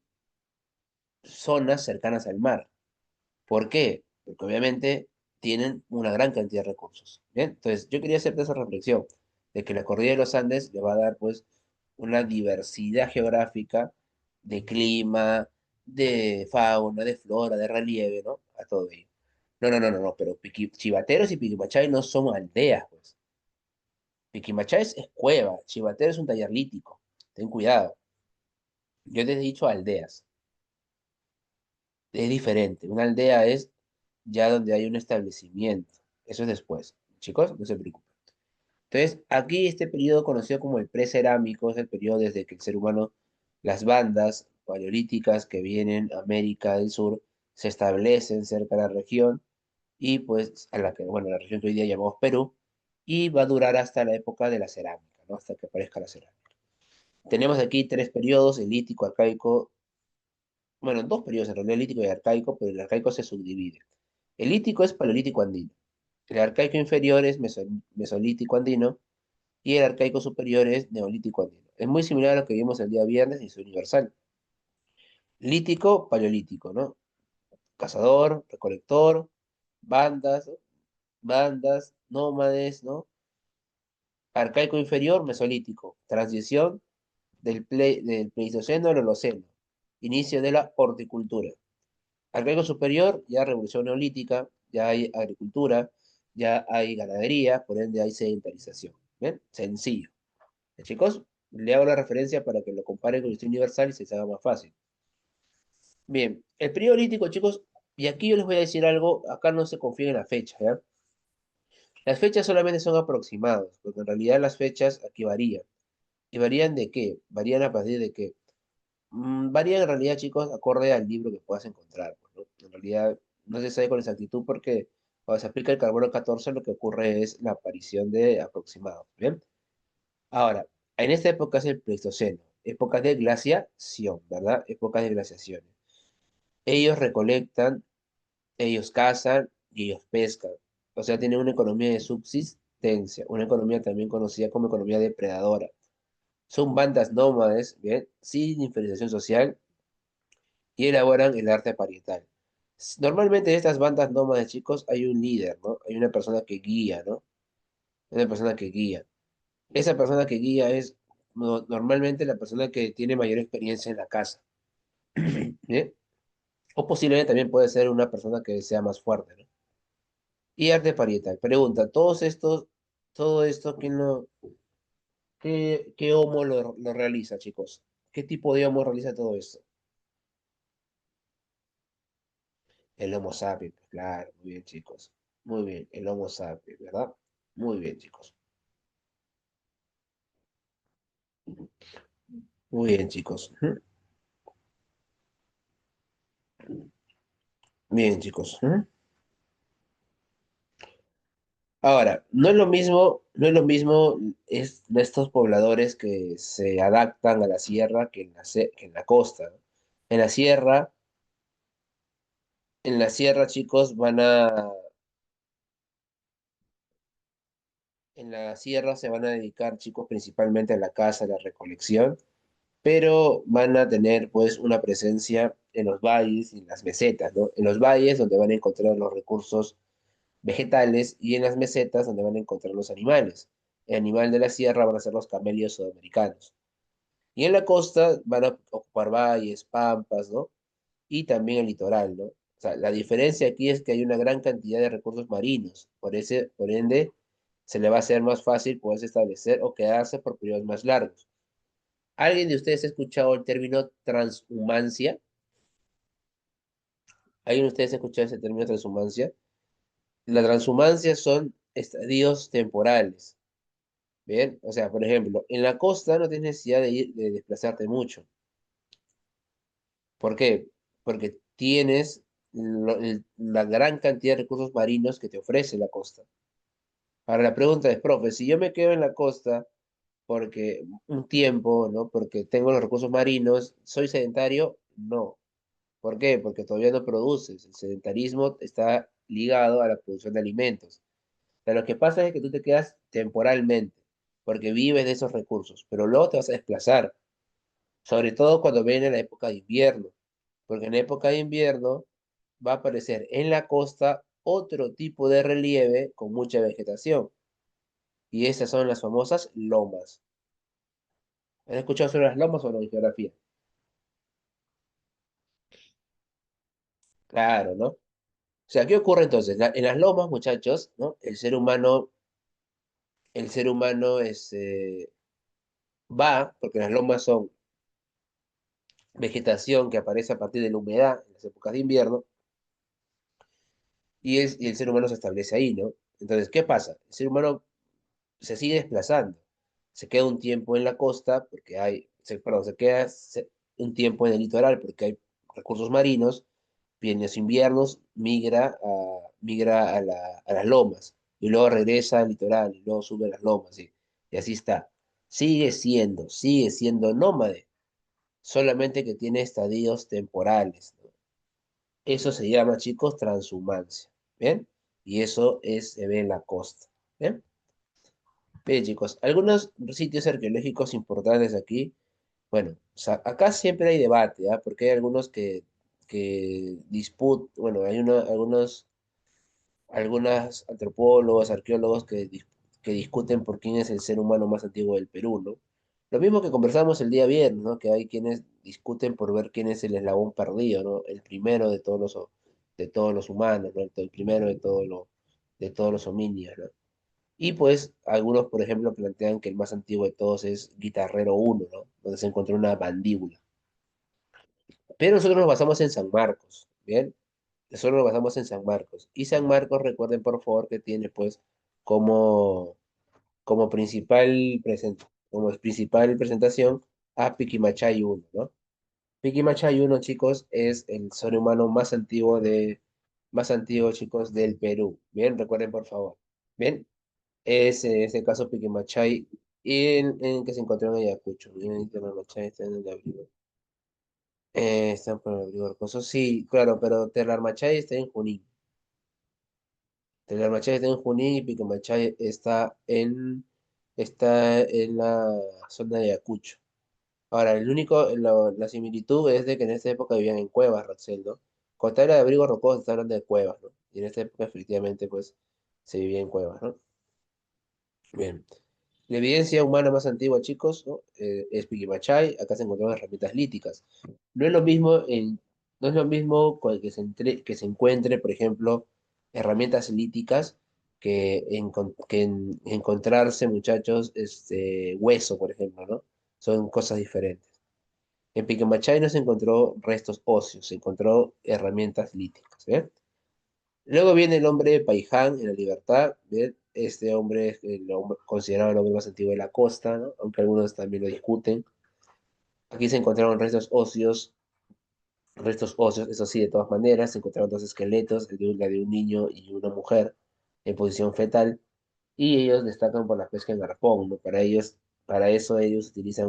zonas cercanas al mar. ¿Por qué? Porque obviamente tienen una gran cantidad de recursos. ¿Bien? Entonces, yo quería hacerte esa reflexión de que la cordillera de los Andes le va a dar pues una diversidad geográfica de clima, de fauna, de flora, de relieve, ¿no? A todo ello. No, pero Chivateros y Piquimachay no son aldeas, pues. Piquimachay es cueva, Chivatero es un taller lítico. Ten cuidado. Yo te he dicho aldeas. Es diferente. Una aldea es ya donde hay un establecimiento. Eso es después. Chicos, no se preocupen. Entonces, aquí este periodo conocido como el precerámico es el periodo desde que el ser humano, las bandas paleolíticas que vienen a América del Sur, se establecen cerca de la región y pues a la que, bueno, la región que hoy día llamamos Perú, y va a durar hasta la época de la cerámica, ¿no? Hasta que aparezca la cerámica. Tenemos aquí tres periodos, el lítico, arcaico, bueno, dos periodos en realidad, lítico y arcaico, pero el arcaico se subdivide. El lítico es paleolítico andino, el arcaico inferior es mesolítico andino y el arcaico superior es neolítico andino. Es muy similar a lo que vimos el día viernes y es universal. Lítico, paleolítico, ¿no? Cazador, recolector, bandas, ¿no? Bandas, nómades, ¿no? Arcaico inferior, mesolítico. Transición del Pleistoceno al Holoceno. Inicio de la horticultura. Arcaico superior, ya revolución neolítica, ya hay agricultura, ya hay ganadería, por ende hay sedentarización. ¿Bien? Sencillo. Chicos, le hago la referencia para que lo comparen con el estudio universal y se les haga más fácil. Bien, el periodo lítico, chicos, y aquí yo les voy a decir algo, acá no se confía en la fecha, ¿ya? Las fechas solamente son aproximadas, porque en realidad las fechas aquí varían. ¿Y varían de qué? Varían a partir de qué. Varían en realidad, chicos, acorde al libro que puedas encontrar, pues, ¿no? En realidad no se sabe con exactitud porque cuando se aplica el carbono 14 lo que ocurre es la aparición de aproximados, ¿bien? Ahora, en esta época es el Pleistoceno, época de glaciación, ¿verdad? Época de glaciaciones. Ellos recolectan, ellos cazan y ellos pescan. O sea, tienen una economía de subsistencia, una economía también conocida como economía depredadora. Son bandas nómades, ¿bien? Sin diferenciación social y elaboran el arte parietal. Normalmente en estas bandas nómades, chicos, hay un líder, ¿no? Hay una persona que guía, ¿no? Una persona que guía. Esa persona que guía es normalmente la persona que tiene mayor experiencia en la casa, ¿bien? O posiblemente también puede ser una persona que sea más fuerte, ¿no? Y arte parietal. Pregunta, todo esto, ¿qué homo lo realiza, chicos? ¿Qué tipo de homo realiza todo esto? El Homo sapiens, pues, claro, muy bien, chicos. Muy bien, el Homo sapiens, ¿verdad? Muy bien, chicos. Muy bien, chicos. Ujú. Bien, chicos. Ujú. Ahora, no es lo mismo de estos pobladores que se adaptan a la sierra que en la costa, ¿no? En la sierra, en la sierra, chicos, en la sierra se van a dedicar, chicos, principalmente a la caza, a la recolección, pero van a tener, pues, una presencia en los valles y en las mesetas, ¿no? En los valles donde van a encontrar los recursos vegetales y en las mesetas donde van a encontrar los animales. El animal de la sierra van a ser los camelios sudamericanos. Y en la costa van a ocupar valles, pampas, ¿no? Y también el litoral, ¿no? O sea, la diferencia aquí es que hay una gran cantidad de recursos marinos, por ende se le va a hacer más fácil poderse establecer o quedarse por periodos más largos. ¿Alguien de ustedes ha escuchado el término transhumancia? ¿Alguien de ustedes ha escuchado ese término transhumancia? La transhumancia son estadios temporales, ¿bien? O sea, por ejemplo, en la costa no tienes necesidad de desplazarte mucho. ¿Por qué? Porque tienes la gran cantidad de recursos marinos que te ofrece la costa. Ahora la pregunta es, profe, si yo me quedo en la costa porque un tiempo, ¿no? Porque tengo los recursos marinos, ¿soy sedentario? No. ¿Por qué? Porque todavía no produces. El sedentarismo está ligado a la producción de alimentos. Pero lo que pasa es que tú te quedas temporalmente, porque vives de esos recursos, pero luego te vas a desplazar, sobre todo cuando viene la época de invierno, porque en la época de invierno va a aparecer en la costa otro tipo de relieve con mucha vegetación, y esas son las famosas lomas. ¿Han escuchado sobre las lomas o no en geografía? Claro, ¿no? O sea, ¿qué ocurre entonces? En las lomas, muchachos, ¿no? El ser humano va, porque las lomas son vegetación que aparece a partir de la humedad en las épocas de invierno, y el ser humano se establece ahí, ¿no? Entonces, ¿qué pasa? El ser humano se sigue desplazando, se queda un tiempo en la costa, porque perdón, un tiempo en el litoral, porque hay recursos marinos, viene los inviernos, migra a las lomas, y luego regresa al litoral, y luego sube a las lomas, y así está. Sigue siendo nómade, solamente que tiene estadios temporales, ¿no? Eso se llama, chicos, transhumancia. ¿Bien? Y eso se ve en la costa. ¿Bien? Bien, chicos, algunos sitios arqueológicos importantes aquí. Bueno, o sea, acá siempre hay debate, ¿ah? Porque hay algunos que disputan, bueno, algunos antropólogos, arqueólogos que discuten por quién es el ser humano más antiguo del Perú, ¿no? Lo mismo que conversamos el día viernes, ¿no? Que hay quienes discuten por ver quién es el eslabón perdido, ¿no? El primero de todos los humanos, ¿no? El primero de todos los homínidos, ¿no? Y pues algunos, por ejemplo, plantean que el más antiguo de todos es Guitarrero uno, ¿no? Donde se encontró una mandíbula. Pero nosotros nos basamos en San Marcos, ¿bien? Nosotros nos basamos en San Marcos. Y San Marcos, recuerden por favor que tiene pues como, como principal presentación a Piquimachay uno, ¿no? Piquimachay uno, chicos, es el ser humano más antiguo, chicos, del Perú. Bien, recuerden por favor. Bien, es ese caso Piquimachay en que se encontró en Ayacucho. Bien, Piquimachay está en el abrigo. Está por el abrigo Rocoso. Sí, claro, pero Terlarmachay está en Junín. Tellermachay está en Junín y Picamachay está en la zona de Ayacucho. Ahora, la similitud es de que en esta época vivían en cuevas, Roxel, ¿no? Cuando te habla de abrigo rocoso, está hablando de cuevas, ¿no? Y en esta época, efectivamente, pues, se vivía en cuevas, ¿no? Bien. La evidencia humana más antigua, chicos, ¿no? Es Piquimachay. Acá se encontraron herramientas líticas. No es lo mismo, no es lo mismo que se encuentre, por ejemplo, herramientas líticas que encontrarse, muchachos, hueso, por ejemplo, ¿no? Son cosas diferentes. En Piquimachay no se encontró restos óseos, se encontró herramientas líticas, ¿eh? Luego viene el hombre de Paiján en la Libertad, ¿bien? Este hombre es considerado el hombre más antiguo de la costa, ¿no? Aunque algunos también lo discuten. Aquí se encontraron restos óseos, eso sí, de todas maneras, se encontraron dos esqueletos, la de un niño y una mujer en posición fetal, y ellos destacan por la pesca en arpón, ¿no? Para eso ellos utilizan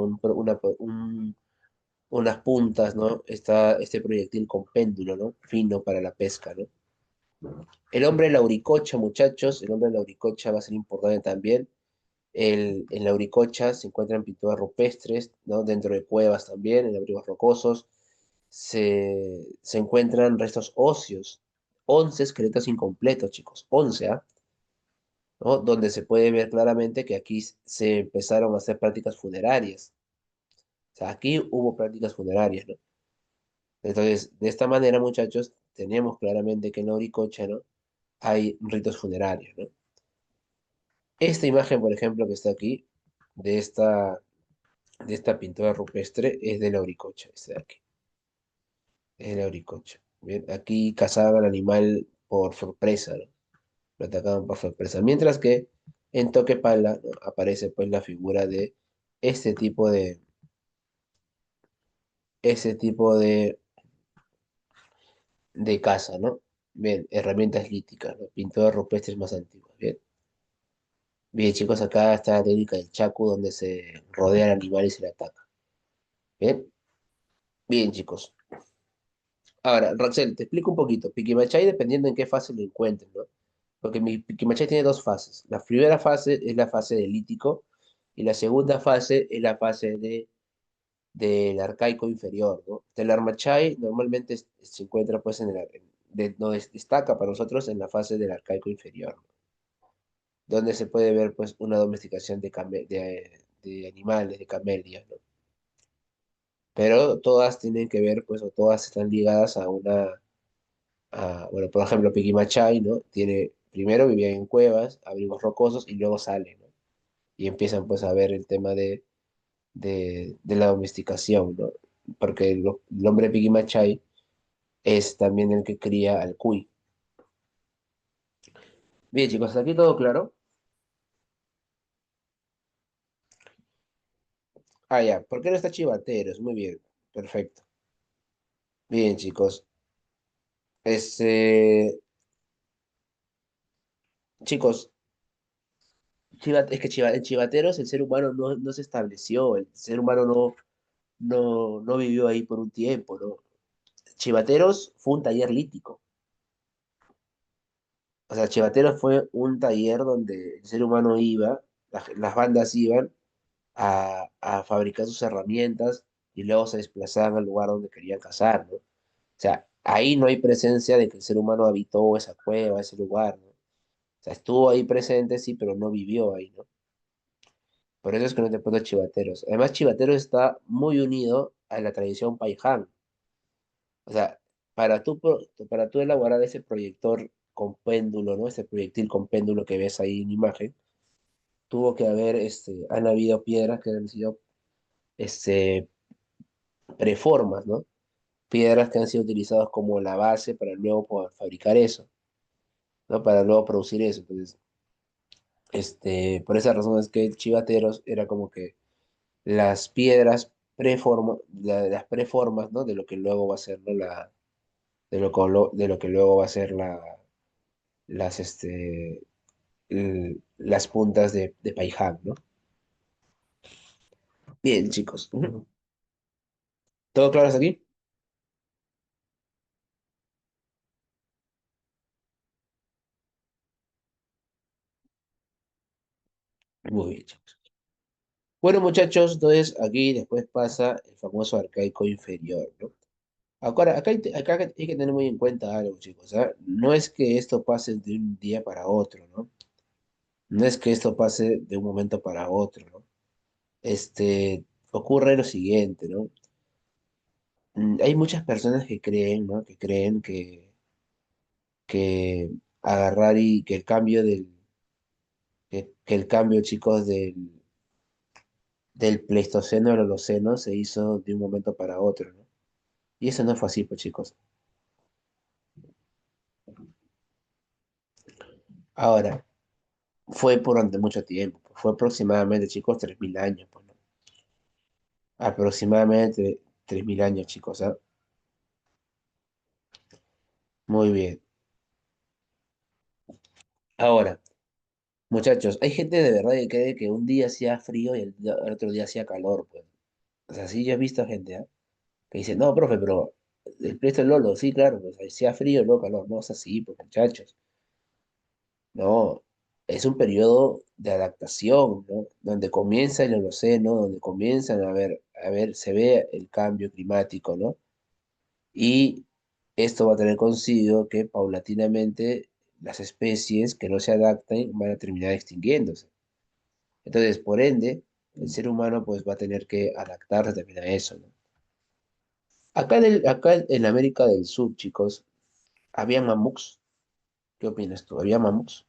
unas puntas, ¿no? Este proyectil con péndulo, ¿no? Fino para la pesca, ¿no? El hombre de la Uricocha, muchachos, el hombre de la Uricocha va a ser importante también. En la Uricocha se encuentran pinturas rupestres, ¿no? Dentro de cuevas también, en abrigos rocosos. Se encuentran restos óseos, 11 esqueletos incompletos, chicos, 11, ¿ah? ¿No? Donde se puede ver claramente que aquí se empezaron a hacer prácticas funerarias. O sea, aquí hubo prácticas funerarias, ¿no? Entonces, de esta manera, muchachos, tenemos claramente que en la Uricocha, ¿no? Hay ritos funerarios, ¿no? Esta imagen, por ejemplo, que está aquí, de esta, de esta pintura rupestre, es de la Auricocha, esta de aquí, es de la Auricocha. Bien, aquí cazaban al animal por sorpresa, ¿no? Lo atacaban por sorpresa. Mientras que en Toquepala, ¿no? Aparece pues la figura de este tipo de, ese tipo de caza, ¿no? Bien, herramientas líticas, ¿no? Pinturas rupestres más antiguas, bien. Bien, chicos, acá está la técnica del chacu, donde se rodea al animal y se le ataca. Bien, bien, chicos. Ahora, Roxel, te explico un poquito. Piquimachay, dependiendo en qué fase lo encuentres, ¿no? Porque mi Piquimachay tiene dos fases. La primera fase es la fase del lítico y la segunda fase es la fase del arcaico inferior, ¿no? El Armachay normalmente se encuentra, pues, no destaca para nosotros en la fase del arcaico inferior, ¿no? Donde se puede ver, pues, una domesticación de animales, de camelias, ¿no? Pero todas tienen que ver, pues, o todas están ligadas a bueno, por ejemplo, Piquimachay, ¿no? Primero vivían en cuevas, abrigos rocosos, y luego salen, ¿no? Y empiezan, pues, a ver el tema de la domesticación, ¿no? Porque el hombre Piquimachay es también el que cría al cuy. Bien, chicos, hasta aquí todo claro. Ah, ya, ¿por qué no está Chivateros? Muy bien, perfecto. Bien, chicos. Este, chicos, es que en Chivateros el ser humano no se estableció, el ser humano no vivió ahí por un tiempo, ¿no? Chivateros fue un taller lítico. O sea, Chivateros fue un taller donde el ser humano iba, las bandas iban a fabricar sus herramientas y luego se desplazaban al lugar donde querían cazar, ¿no? O sea, ahí no hay presencia de que el ser humano habitó esa cueva, ese lugar, ¿no? O sea, estuvo ahí presente, sí, pero no vivió ahí, ¿no? Por eso es que no te pongo Chivateros. Además, Chivateros está muy unido a la tradición Paiján. O sea, para tú elaborar ese proyector con péndulo, ¿no? Ese proyectil con péndulo que ves ahí en imagen, tuvo que haber, han habido piedras que han sido, este, preformas, ¿no? Piedras que han sido utilizadas como la base para luego poder fabricar eso, ¿no? Para luego producir eso. Entonces, por esa razón es que Chivateros era como que las piedras las preformas, ¿no? De lo que luego va a ser, ¿no? De lo que luego va a ser las, las puntas de Paiján, ¿no? Bien, chicos. ¿Todo claro hasta aquí? Muy bien, chicos. Bueno, muchachos, entonces aquí después pasa el famoso arcaico inferior, ¿no? Ahora, acá hay que tener muy en cuenta algo, chicos, ¿ah? No es que esto pase de un día para otro, ¿no? No es que esto pase de un momento para otro, ¿no? Ocurre lo siguiente, ¿no? Hay muchas personas que creen, ¿no? Que creen que agarrar y que que el cambio, chicos, del Pleistoceno al Holoceno se hizo de un momento para otro, ¿no? Y eso no fue así, pues, chicos. Ahora, fue por durante mucho tiempo, pues, fue aproximadamente, chicos, 3.000 años, pues, ¿no? Aproximadamente 3.000 años, chicos, ¿ah? Muy bien. Ahora, muchachos, hay gente de verdad que cree que un día hacía frío y el otro día hacía calor, pues. O sea, sí, yo he visto gente, ¿ah? Que dice, no, profe, pero el precio del Lolo, sí, claro, pues hacía frío, luego calor. No es así, pues, muchachos. No, es un periodo de adaptación, ¿no? Donde comienza el Holoceno, donde comienzan se ve el cambio climático, ¿no? Y esto va a tener consigo que paulatinamente las especies que no se adapten van a terminar extinguiéndose. Entonces, por ende, el ser humano pues va a tener que adaptarse también a eso, ¿no? Acá en América del Sur, chicos, había mamuts. ¿Qué opinas tú? ¿Había mamuts?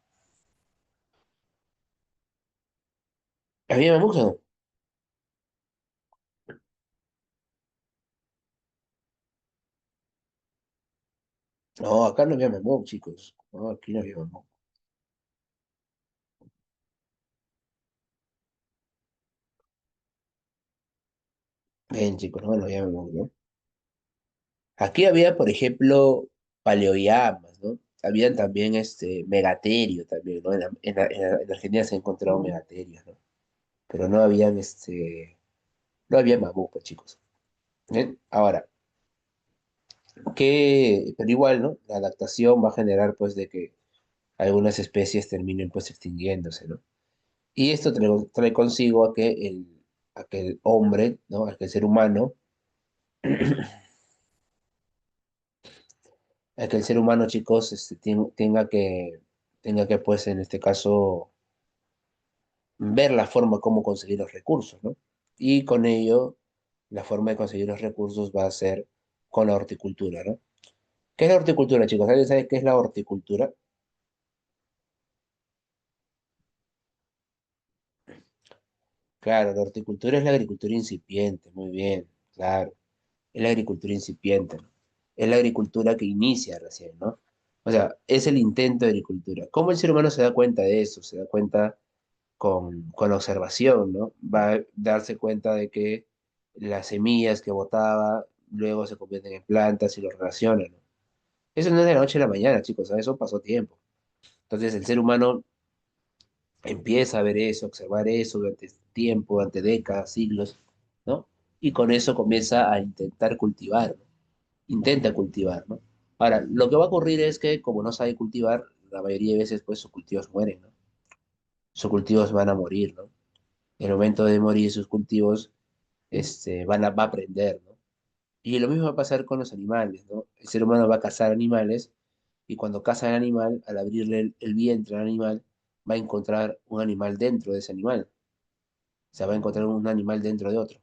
¿Había mamuts o no? No, acá no había mamut, chicos. No, aquí no había mamut. Bien, chicos, no, no había mamut, ¿no? Aquí había, por ejemplo, paleoyamas, ¿no? Habían también megaterio también, ¿no? En Argentina se han encontrado megaterios, ¿no? Pero no habían, no había mamut, pues, chicos. Bien, ahora, pero igual, ¿no? La adaptación va a generar, pues, de que algunas especies terminen, pues, extinguiéndose, ¿no? Y esto trae consigo a que el hombre, ¿no? A que el ser humano, a que el ser humano, chicos, tenga que, pues, en este caso, ver la forma como conseguir los recursos, ¿no? Y con ello, la forma de conseguir los recursos va a ser con la horticultura, ¿no? ¿Qué es la horticultura, chicos? ¿Alguien sabe qué es la horticultura? Claro, la horticultura es la agricultura incipiente, muy bien, claro. Es la agricultura incipiente, ¿no? Es la agricultura que inicia recién, ¿no? O sea, es el intento de agricultura. ¿Cómo el ser humano se da cuenta de eso? Se da cuenta con la observación, ¿no? Va a darse cuenta de que las semillas que botaba luego se convierten en plantas y lo relaciona, ¿no? Eso no es de la noche a la mañana, chicos, ¿sabes? Eso pasó tiempo. Entonces el ser humano empieza a ver eso, a observar eso durante tiempo, durante décadas, siglos, ¿no? Y con eso comienza a intentar cultivar, ¿no? Intenta cultivar, ¿no? Ahora, lo que va a ocurrir es que como no sabe cultivar, la mayoría de veces pues sus cultivos mueren, ¿no? Sus cultivos van a morir, ¿no? En el momento de morir sus cultivos, va a aprender, ¿no? Y lo mismo va a pasar con los animales, ¿no? El ser humano va a cazar animales y cuando caza el animal, al abrirle el vientre al animal, va a encontrar un animal dentro de ese animal. O sea, va a encontrar un animal dentro de otro.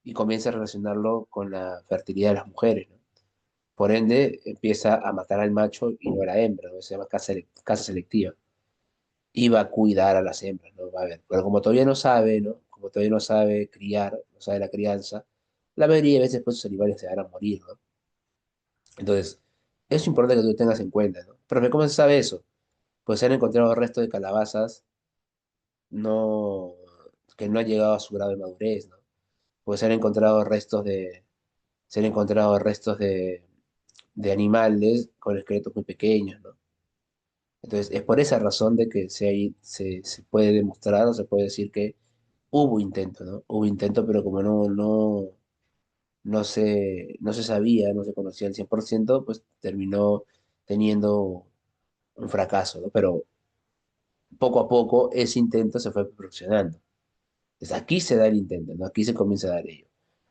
Y comienza a relacionarlo con la fertilidad de las mujeres, ¿no? Por ende, empieza a matar al macho y no a la hembra, ¿no? Se llama caza selectiva. Y va a cuidar a las hembras, ¿no? Va a ver. Pero como todavía no sabe, ¿no? Como todavía no sabe criar, no sabe la crianza, la mayoría de veces pues sus animales se van a morir, ¿no? Entonces, es importante que tú tengas en cuenta, ¿no? Pero ¿cómo se sabe eso? Pues se han encontrado restos de calabazas no, que no han llegado a su grado de madurez, ¿no? Pues se han encontrado restos de animales con esqueletos muy pequeños, ¿no? Entonces, es por esa razón de que se puede demostrar o se puede decir que hubo intento, ¿no? Hubo intento, pero como no se sabía, no se conocía al 100%, pues terminó teniendo un fracaso, ¿no? Pero poco a poco ese intento se fue perfeccionando. Entonces, aquí se da el intento, ¿no? Aquí se comienza a dar ello.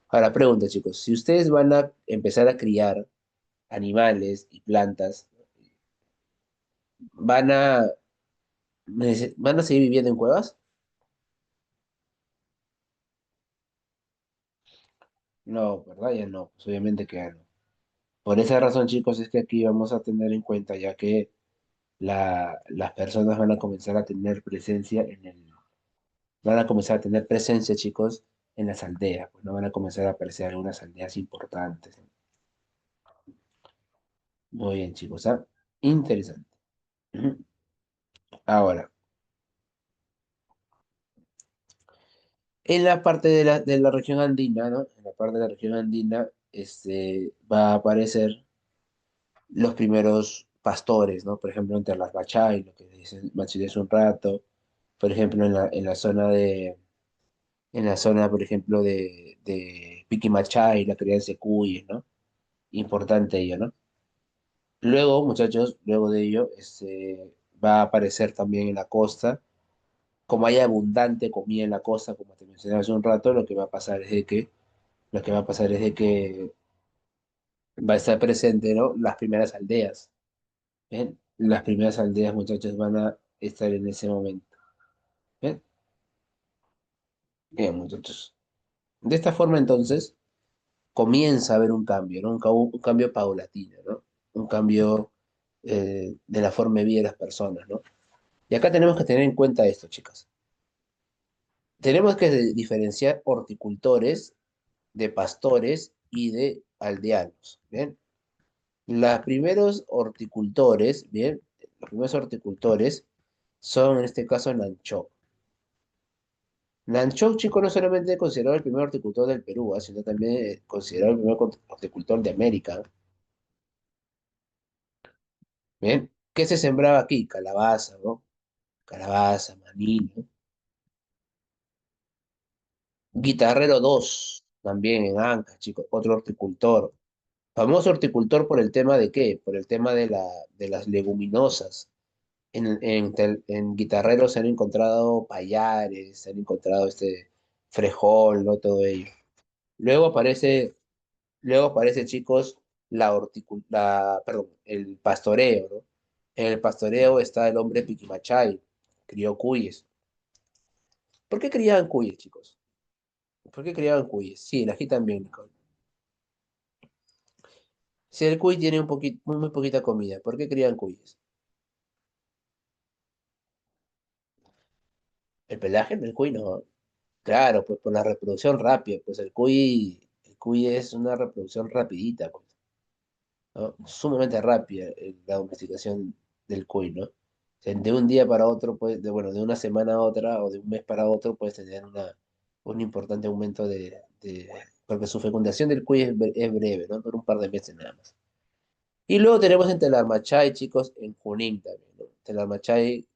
Ahora, pregunta, chicos, si ustedes van a empezar a criar animales y plantas, ¿van a, van a seguir viviendo en cuevas? No, ¿verdad? Ya no, pues obviamente que ya no. Por esa razón, chicos, es que aquí vamos a tener en cuenta, ya que las personas van a comenzar a tener presencia van a comenzar a tener presencia, chicos, en las aldeas, pues no van a comenzar a aparecer algunas aldeas importantes. Muy bien, chicos, ¿ah? Interesante. Ujú. Ahora, en la parte de la región andina, ¿no? En la parte de la región andina, va a aparecer los primeros pastores, ¿no? Por ejemplo, entre las Bachay, lo que mencioné hace un rato, por ejemplo, en la zona, por ejemplo, de Piquimachay, la crianza de cuyes, ¿no? Importante ello, ¿no? Luego, muchachos, luego de ello, va a aparecer también en la costa, como hay abundante comida en la costa, como te mencioné hace un rato, lo que va a pasar es de que va a estar presente, ¿no? Las primeras aldeas. Bien, las primeras aldeas, muchachos, van a estar en ese momento. Bien, bien, muchachos. De esta forma, entonces, comienza a haber un cambio, ¿no? Un cambio paulatino, ¿no? Un cambio de la forma de vida de las personas, ¿no? Y acá tenemos que tener en cuenta esto, chicas. Tenemos que diferenciar horticultores de pastores y de aldeanos, ¿bien? Los primeros horticultores, ¿bien? Los primeros horticultores son en este caso Nanchó. Nanchó, chico, no solamente es considerado el primer horticultor del Perú, sino también considerado el primer horticultor de América. ¿Bien? ¿Qué se sembraba aquí? Calabaza, ¿no? Calabaza, maní, ¿no? Guitarrero 2 también en Ancash, chicos, otro horticultor. Famoso horticultor por el tema de qué? Por el tema de las leguminosas. En Guitarrero se han encontrado payares, se han encontrado frejol, ¿no? Todo ello. Luego aparece, luego aparece, chicos, perdón, el pastoreo, ¿no? En el pastoreo está el hombre Piquimachay, crió cuyes. ¿Por qué criaban cuyes, chicos? ¿Por qué criaban cuyes? Sí, el ají también, Nicole. Si el cuy tiene muy poquita comida, ¿por qué crían cuyes? El pelaje del cuy no. Claro, pues por la reproducción rápida, pues el cuy es una reproducción rapidita, pues, ¿no? Sumamente rápida la domesticación del cuy, ¿no? O sea, de un día para otro, pues, bueno, de una semana a otra o de un mes para otro, puedes tener un importante aumento porque su fecundación del cuy es breve, ¿no? Por un par de meses nada más. Y luego tenemos en Telarmachay, chicos, en Junín también, ¿no? Telarmachay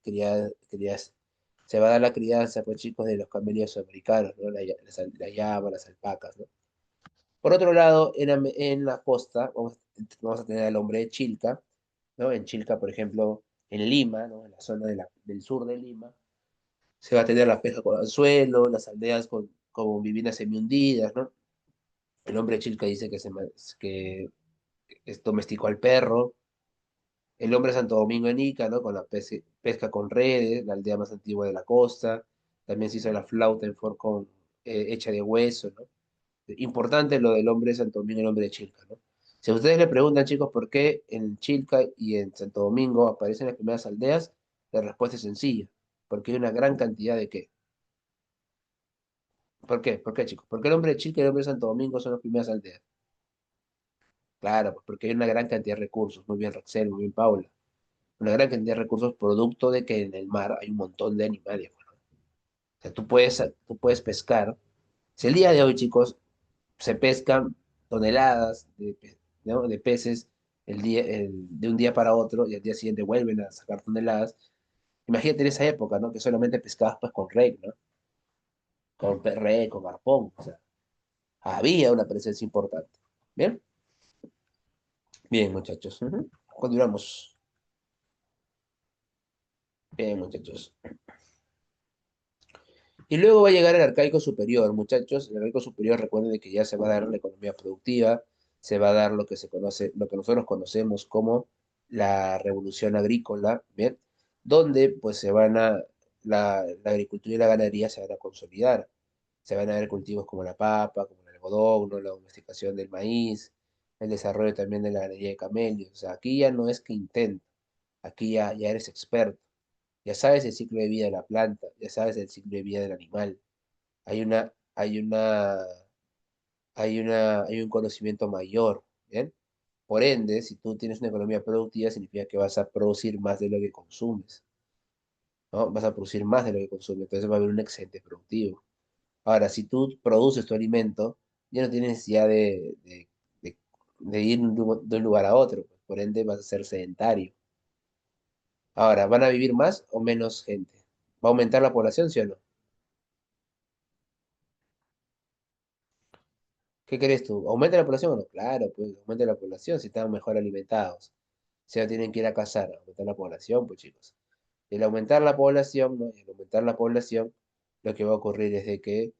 se va a dar la crianza, pues, chicos, de los camellos americanos, ¿no? La llama, las alpacas, ¿no? Por otro lado, en la costa vamos a tener al hombre de Chilca, ¿no? En Chilca, por ejemplo, en Lima, ¿no? En la zona del sur de Lima, se va a tener la pesca con anzuelo, las aldeas con viviendas semi-hundidas, ¿no? El hombre de Chilca dice que domesticó al perro. El hombre de Santo Domingo en Ica, ¿no? Con la pesca con redes, la aldea más antigua de la costa. También se hizo la flauta en forco hecha de hueso, ¿no? Importante lo del hombre de Santo Domingo y el hombre de Chilca, ¿no? Si a ustedes le preguntan, chicos, por qué en Chilca y en Santo Domingo aparecen las primeras aldeas, la respuesta es sencilla. Porque hay una gran cantidad de qué. ¿Por qué? ¿Por qué, chicos? Porque el hombre de Chilca y el hombre de Santo Domingo son las primeras aldeas. Claro, pues porque hay una gran cantidad de recursos. Muy bien, Roxel, muy bien, Paula. Una gran cantidad de recursos producto de que en el mar hay un montón de animales. Bueno, o sea, tú puedes pescar. Si el día de hoy, chicos, se pescan toneladas ¿no? de peces de un día para otro y al día siguiente vuelven a sacar toneladas, imagínate en esa época, ¿no? Que solamente pescabas pues con red, ¿no? Con red, con arpón. O sea, había una presencia importante. ¿Bien? Bien, muchachos. Ujú. Continuamos. Bien, muchachos. Y luego va a llegar el arcaico superior, muchachos. El arcaico superior, recuerden de que ya se va a dar la economía productiva, se va a dar lo que se conoce, lo que nosotros conocemos como la revolución agrícola, ¿bien? Donde pues la agricultura y la ganadería se van a consolidar. Se van a ver cultivos como la papa, como el algodón, ¿no? La domesticación del maíz, el desarrollo también de la ganadería de camellos. O sea, aquí ya no es que intenta, aquí ya eres experto. Ya sabes el ciclo de vida de la planta, ya sabes el ciclo de vida del animal. Hay una, hay una, hay un conocimiento mayor, ¿bien? Por ende, si tú tienes una economía productiva, significa que vas a producir más de lo que consumes, ¿no? Vas a producir más de lo que consumes, entonces va a haber un excedente productivo. Ahora, si tú produces tu alimento, ya no tienes necesidad de- de ir de un lugar a otro, pues, por ende vas a ser sedentario. Ahora, ¿van a vivir más o menos gente? ¿Va a aumentar la población, sí o no? ¿Qué crees tú? ¿Aumenta la población o no? Claro, pues aumenta la población si están mejor alimentados. Si no tienen que ir a cazar, aumentar la población, pues chicos. Y al aumentar la población, ¿no? Y al aumentar la población, lo que va a ocurrir es de que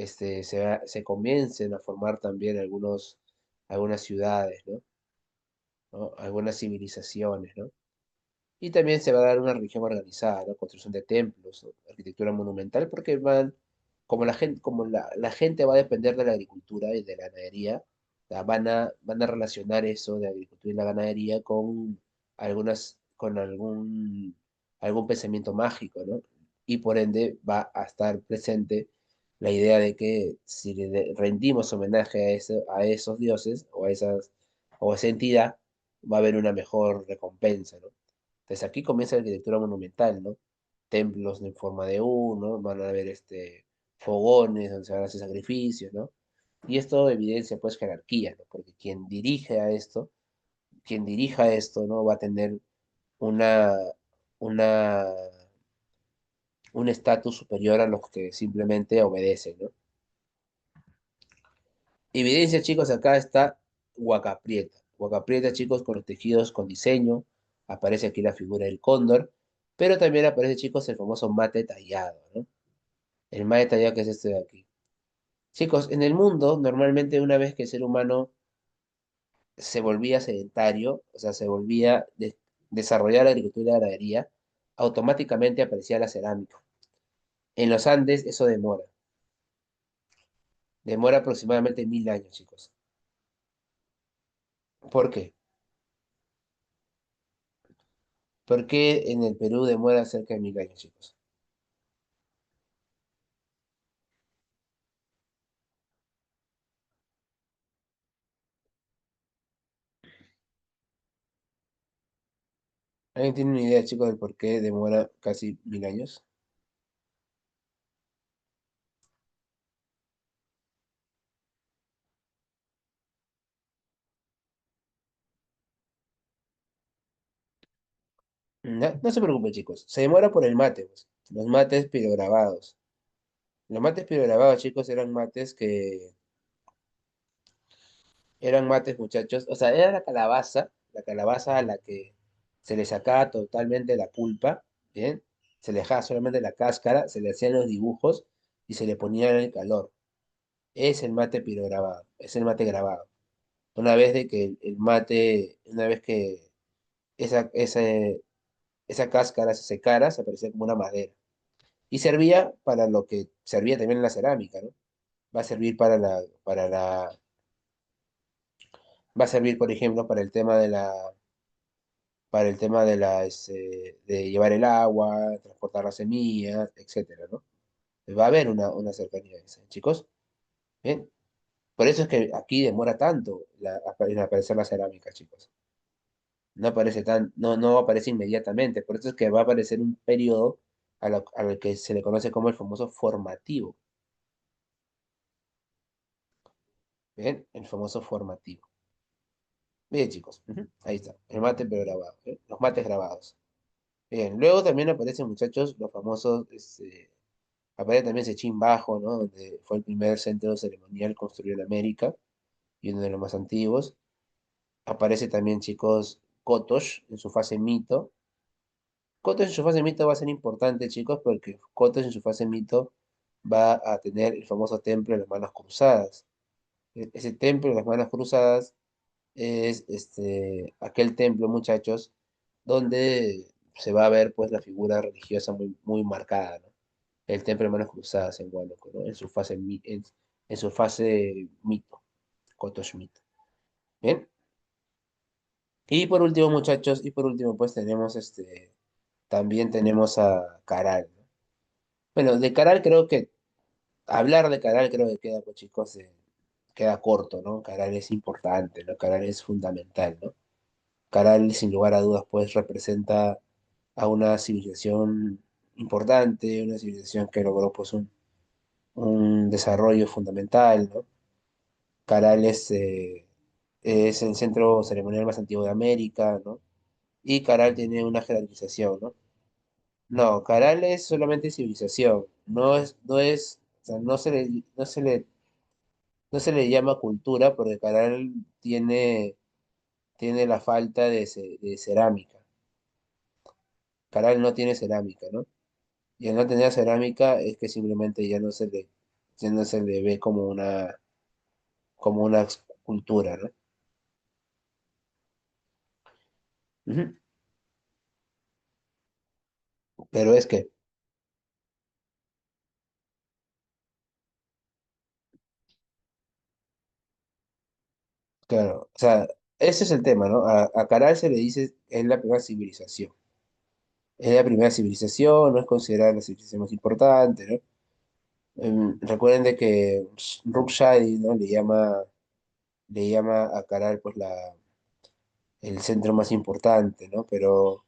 se comiencen a formar también algunas ciudades, ¿no? ¿No? Algunas civilizaciones, ¿no? Y también se va a dar una religión organizada, ¿no? Construcción de templos, ¿no? Arquitectura monumental, porque como la gente va a depender de la agricultura y de la ganadería, o sea, van a relacionar eso de agricultura y la ganadería con algún pensamiento mágico, ¿no? y por ende va a estar presente la idea de que si rendimos homenaje a esos dioses o a o a esa entidad, va a haber una mejor recompensa, ¿no? Entonces aquí comienza la arquitectura monumental, ¿no? Templos en forma de U, ¿no? Van a haber fogones donde se van a hacer sacrificios, ¿no? Y esto evidencia pues jerarquía, ¿no? Porque quien dirija esto, ¿no? Va a tener una, una, un estatus superior a los que simplemente obedecen, ¿no? Evidencia, chicos, acá está Huaca Prieta. Huaca Prieta, chicos, con los tejidos con diseño. Aparece aquí la figura del cóndor, pero también aparece, chicos, el famoso mate tallado, ¿no? El mate tallado que es este de aquí. Chicos, en el mundo, normalmente una vez que el ser humano se volvía sedentario, o sea, se volvía desarrollar la agricultura y la ganadería, automáticamente aparecía la cerámica. En los Andes eso demora aproximadamente 1000 años, chicos. ¿Por qué? ¿Por qué en el Perú demora cerca de 1000 años, chicos? ¿Alguien tiene una idea, chicos, del por qué demora casi 1000 años? No, no se preocupen, chicos. Se demora por el mate, pues. Los mates pirograbados. Los mates pirograbados, chicos, eran mates, muchachos. O sea, era la calabaza a la que se le sacaba totalmente la pulpa, ¿bien? Se le dejaba solamente la cáscara, se le hacían los dibujos y se le ponía en el calor. Es el mate pirograbado, es el mate grabado. Una vez que esa, esa, esa cáscara se secara, se parecía como una madera. Y servía para lo que servía también en la cerámica, ¿no? Va a servir va a servir, por ejemplo, para el tema de llevar el agua, transportar las semillas, etcétera, ¿no? Va a haber una cercanía esa, chicos. Bien. Por eso es que aquí demora tanto en aparecer la cerámica, chicos. No aparece inmediatamente. Por eso es que va a aparecer un periodo a lo que se le conoce como el famoso formativo. Bien, el famoso formativo. Bien, chicos. Ujú, ahí está. El mate pero grabado. ¿Eh? Los mates grabados. Bien. Luego también aparecen, muchachos, los famosos. Aparece también Sechín Bajo, ¿no? Donde fue el primer centro ceremonial construido en América y uno de los más antiguos. Aparece también, chicos, Kotosh en su fase mito. Kotosh en su fase mito va a ser importante, chicos, porque Kotosh en su fase mito va a tener el famoso templo de las manos cruzadas. Ese templo de las manos cruzadas es aquel templo, muchachos, donde se va a ver pues la figura religiosa muy, muy marcada, ¿no? El templo de manos cruzadas en Huánuco, ¿no? En su fase mito, Kotosh mito. Bien. Y por último, muchachos, y por último, pues también tenemos a Caral, ¿no? Bueno, de Caral creo que, hablar de Caral creo que queda, pues chicos, queda corto, ¿no? Caral es importante, ¿no? Caral es fundamental, ¿no? Caral, sin lugar a dudas, pues representa a una civilización importante, una civilización que logró pues un desarrollo fundamental, ¿no? Caral es el centro ceremonial más antiguo de América, ¿no? Y Caral tiene una jerarquización, ¿no? No, Caral es solamente civilización, o sea, no se le llama cultura porque Caral tiene la falta de cerámica. Caral no tiene cerámica, ¿no? Y al no tener cerámica es que simplemente ya no se le ve como una cultura, ¿no? Ujú. Pero es que, claro, o sea, ese es el tema, ¿no? A Caral se le dice es la primera civilización. Es la primera civilización, no es considerada la civilización más importante, ¿no? Recuerden de que Rukhshadi, ¿no? Le llama a Caral pues el centro más importante, ¿no? Pero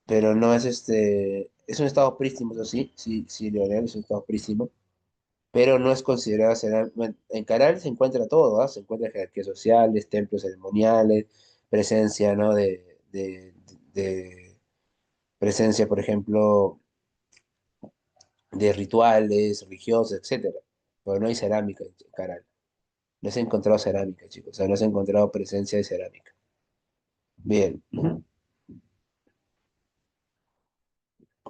no es es un estado prístino, eso sí, sí, sí, Leonel, es un estado prístino, pero no es considerado, bueno, en Caral se encuentra todo, ¿ah? Se encuentra jerarquías sociales, templos ceremoniales, presencia, ¿no? De presencia, por ejemplo, de rituales religiosos, etcétera. Pero no hay cerámica en Caral. No se ha encontrado cerámica, chicos. O sea, no se ha encontrado presencia de cerámica. Bien. Ujú.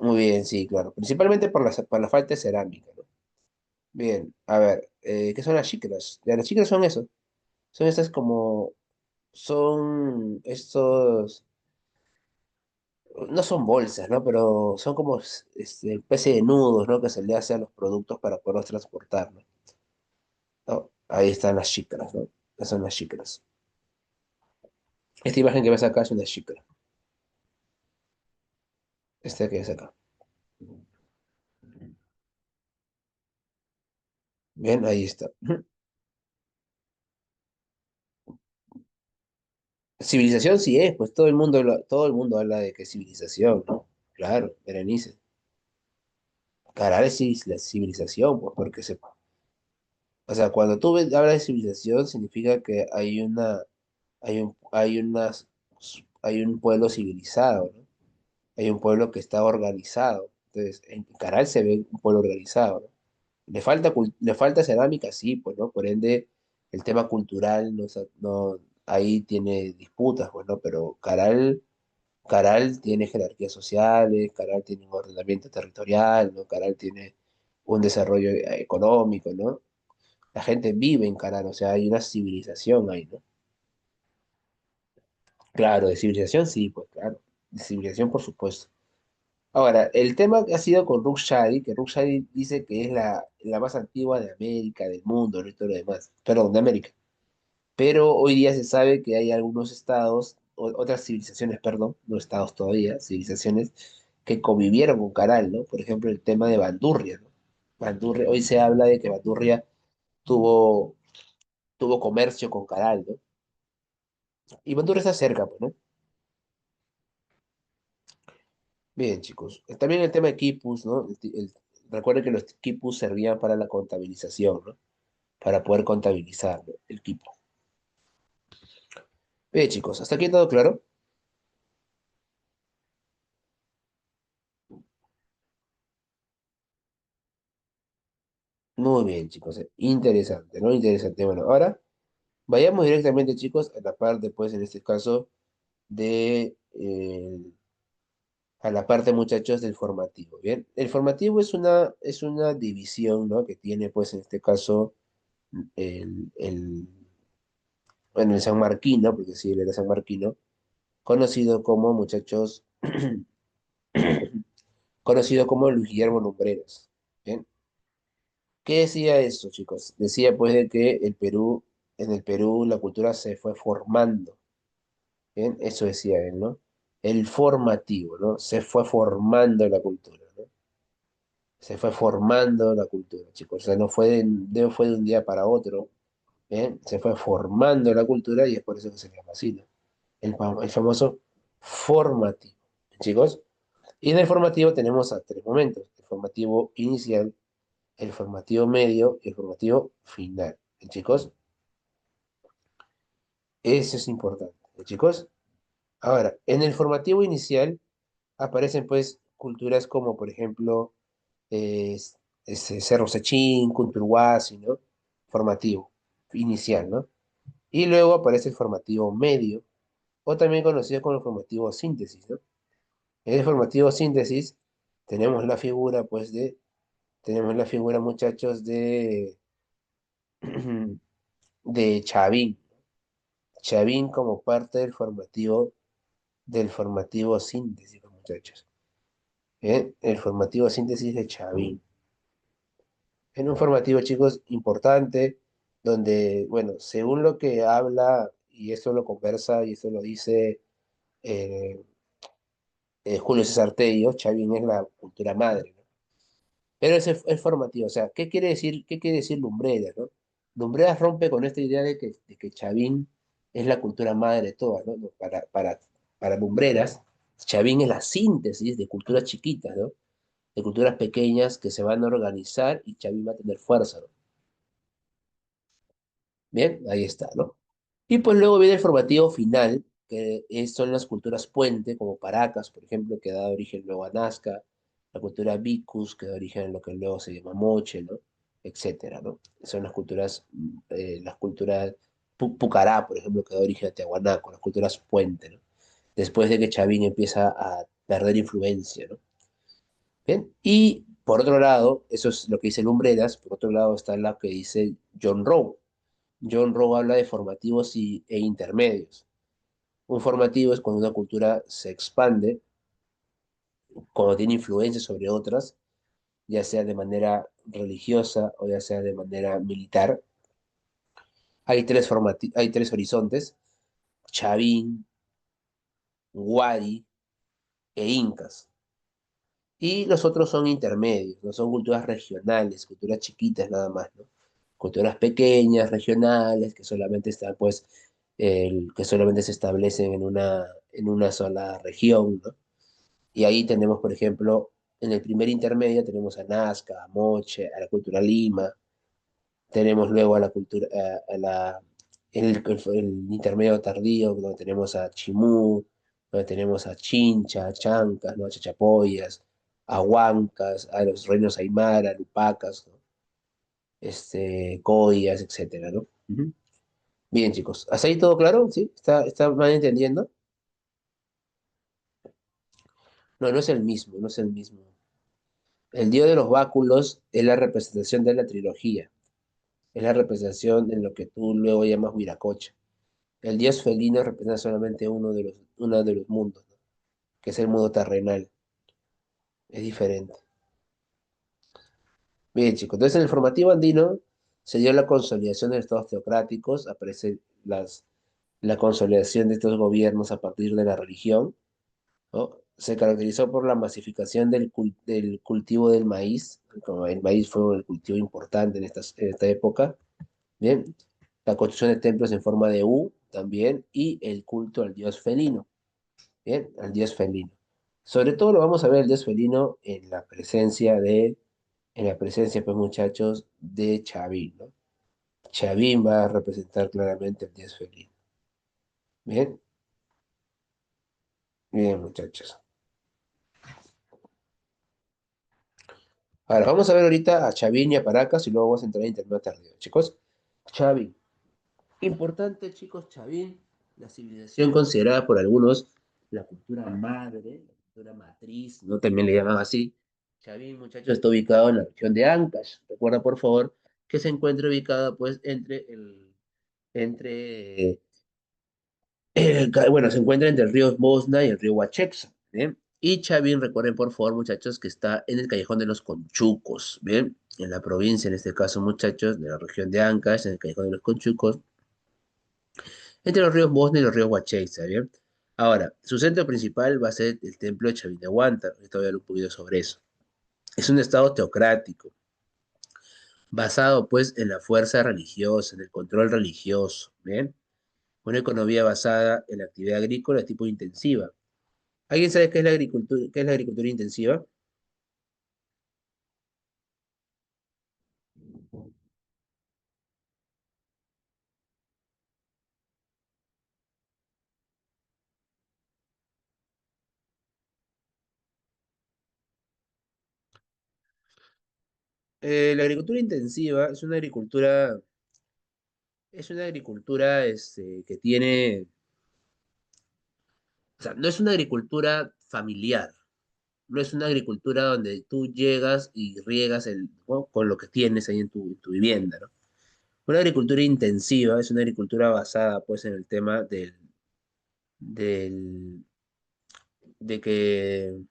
Muy bien, sí, claro. Principalmente por la falta de cerámica, ¿no? Bien, a ver, ¿qué son las xícaras? Ya, las xícaras son eso. Son estas como, son estos, no son bolsas, ¿no? Pero son como especie de nudos, ¿no? Que se le hace a los productos para poderlos transportar, ¿no? Oh, ahí están las xícaras, ¿no? Esas son las xícaras. Esta imagen que ves acá es una xícara. Esta que ves acá. Bien, ahí está. Ujú. Civilización sí es, pues todo el mundo habla de que es civilización, ¿no? Claro, Berenice. Carar es la civilización, pues, porque o sea, cuando hablas de civilización, significa que hay un pueblo civilizado, ¿no? Hay un pueblo que está organizado. Entonces, en Caral se ve un pueblo organizado, ¿no? Le falta cerámica, sí, pues, ¿no? Por ende, el tema cultural, ahí tiene disputas, pues, ¿no? Pero Caral tiene jerarquías sociales, Caral tiene un ordenamiento territorial, ¿no? Caral tiene un desarrollo económico, ¿no? La gente vive en Caral, o sea, hay una civilización ahí, ¿no? Claro, de civilización sí, pues claro, de civilización por supuesto. Ahora, el tema ha sido con Rukhshadi, que Rukhshadi dice que es la más antigua de América, del mundo, ¿no? Y todo lo demás, perdón, de América. Pero hoy día se sabe que hay algunos estados, otras civilizaciones, perdón, no estados todavía, civilizaciones que convivieron con Caral, ¿no? Por ejemplo, el tema de Bandurria, ¿no? Bandurria, hoy se habla de que Bandurria tuvo, tuvo comercio con Caral, ¿no? Y Bandurria está cerca, pues, ¿no? Bien, chicos. También el tema de quipus, ¿no? Recuerden que los quipus servían para la contabilización, ¿no? Para poder contabilizar, ¿no? El quipu. Bien, chicos, ¿hasta aquí todo claro? Muy bien, chicos. Interesante, ¿no? Interesante. Bueno, ahora vayamos directamente, chicos, a la parte, pues, en este caso, a la parte, muchachos, del formativo, ¿bien? El formativo es una división, ¿no? Que tiene, pues, en este caso, bueno, el San Marquino, porque sí, él era San Marquino, conocido como, muchachos, conocido como Luis Guillermo Lumbreras, ¿bien? ¿Qué decía eso, chicos? Decía, pues, de que en el Perú, la cultura se fue formando. Bien, eso decía él, ¿no? El formativo, ¿no? Se fue formando la cultura, ¿no? Se fue formando la cultura, chicos. O sea, no fue de un día para otro, ¿bien? Se fue formando la cultura y es por eso que se llama así, ¿no? El famoso formativo, chicos. Y en el formativo tenemos a tres momentos: el formativo inicial, el formativo medio y el formativo final. Chicos, eso es importante, chicos. Ahora, en el formativo inicial aparecen pues culturas como, por ejemplo, Cerro Sechín, Kunturhuasi, ¿no? Formativo inicial, ¿no? Y luego aparece el formativo medio, o también conocido como el formativo síntesis, ¿no? En el formativo síntesis tenemos la figura, pues, tenemos la figura, muchachos, de Chavín. Chavín como parte del formativo síntesis, muchachos. ¿Eh? El formativo síntesis de Chavín. En un formativo, chicos, importante, donde, bueno, según lo que habla, y esto lo conversa, y esto lo dice, eh, Julio César Tello, Chavín es la cultura madre, ¿no? Pero es formativo, o sea, qué quiere decir Lumbreras, ¿no? Lumbreras rompe con esta idea de que Chavín es la cultura madre de todas, ¿no? No, para Lumbreras, Chavín es la síntesis de culturas chiquitas, ¿no? De culturas pequeñas que se van a organizar y Chavín va a tener fuerza, ¿no? Bien, ahí está, ¿no? Y pues luego viene el formativo final, son las culturas puente, como Paracas, por ejemplo, que da origen luego a Nazca, la cultura Vicus, que da origen a lo que luego se llama Moche, ¿no? Etcétera, ¿no? Son las culturas Pucará, por ejemplo, que da origen a Tiahuanaco, las culturas puente, ¿no? Después de que Chavín empieza a perder influencia, ¿no? Bien, y por otro lado, eso es lo que dice Lumbreras, por otro lado está lo que dice John Rowe. John Rowe habla de formativos e intermedios. Un formativo es cuando una cultura se expande, cuando tiene influencia sobre otras, ya sea de manera religiosa o ya sea de manera militar. Hay tres horizontes, Chavín, Wari e Incas. Y los otros son intermedios, no son culturas regionales, culturas chiquitas nada más, ¿no? Culturas pequeñas, regionales, que solamente están, pues, que solamente se establecen en una sola región, ¿no? Y ahí tenemos, por ejemplo, en el primer intermedio tenemos a Nazca, a Moche, a la cultura Lima, tenemos luego a la cultura, el intermedio tardío, donde tenemos a Chimú, donde tenemos a Chincha, a Chancas, ¿no? A Chachapoyas, a Huancas, a los reinos Aymara, Lupacas, ¿no? Coyas, etcétera, ¿no? Ujú. Bien, chicos, ¿hasta ahí todo claro? ¿Sí? ¿Está mal entendiendo? No, no es el mismo, no es el mismo. El dios de los báculos es la representación de la trilogía, es la representación en lo que tú luego llamas Huiracocha. El dios felino representa solamente uno de los mundos, ¿no? Que es el mundo terrenal. Es diferente. Bien, chicos. Entonces, en el formativo andino se dio la consolidación de los estados teocráticos, aparece la consolidación de estos gobiernos a partir de la religión, ¿no? Se caracterizó por la masificación del cultivo del maíz, como el maíz fue el cultivo importante en esta época, ¿bien? La construcción de templos en forma de U también, y el culto al dios felino. Bien, al dios felino. Sobre todo lo vamos a ver el dios felino en la presencia, pues muchachos, de Chavín, ¿no? Chavín va a representar claramente al dios felino. Bien, bien, muchachos. Ahora, vamos a ver ahorita a Chavín y a Paracas y luego vamos a entrar en internet tardío. Chicos, Chavín. Importante, chicos, Chavín, la civilización considerada por algunos la cultura madre, la cultura matriz, ¿no? También le llaman así. Chavín, muchachos, está ubicado en la región de Ancash. Recuerda, por favor, que se encuentra ubicada, pues, entre, bueno, se encuentra entre el río Bosna y el río Huachexa, ¿bien? Y Chavín, recuerden, por favor, muchachos, que está en el Callejón de los Conchucos, ¿bien? En la provincia, en este caso, muchachos, de la región de Ancash, en el Callejón de los Conchucos, entre los ríos Bosna y los ríos Huachexa, ¿bien? Ahora, su centro principal va a ser el templo de Chavillahuanta, ahorita voy a hablar un poquito sobre eso. Es un estado teocrático, basado pues en la fuerza religiosa, en el control religioso, ¿bien? Una economía basada en la actividad agrícola de tipo intensiva. ¿Alguien sabe qué es la agricultura intensiva? La agricultura intensiva es una agricultura que tiene, o sea, no es una agricultura familiar, no es una agricultura donde tú llegas y riegas ¿no? con lo que tienes ahí en tu vivienda, ¿no? Una agricultura intensiva es una agricultura basada pues en el tema del, de que,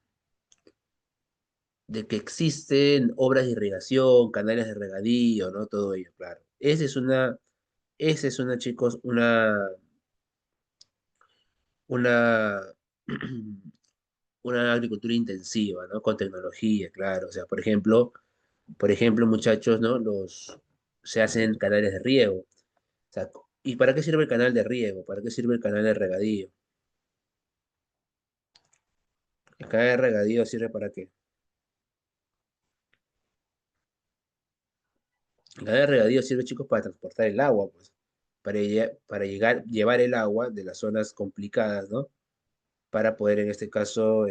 de que existen obras de irrigación, canales de regadío, ¿no? Todo ello, claro. Esa es una, chicos, una, una agricultura intensiva, ¿no? Con tecnología, claro. O sea, por ejemplo, muchachos, ¿no? Se hacen canales de riego. O sea, ¿y para qué sirve el canal de riego? ¿Para qué sirve el canal de regadío? El canal de regadío sirve para qué? El canal de regadío sirve, chicos, para transportar el agua, pues. Para llevar el agua de las zonas complicadas, ¿no? Para poder, en este caso,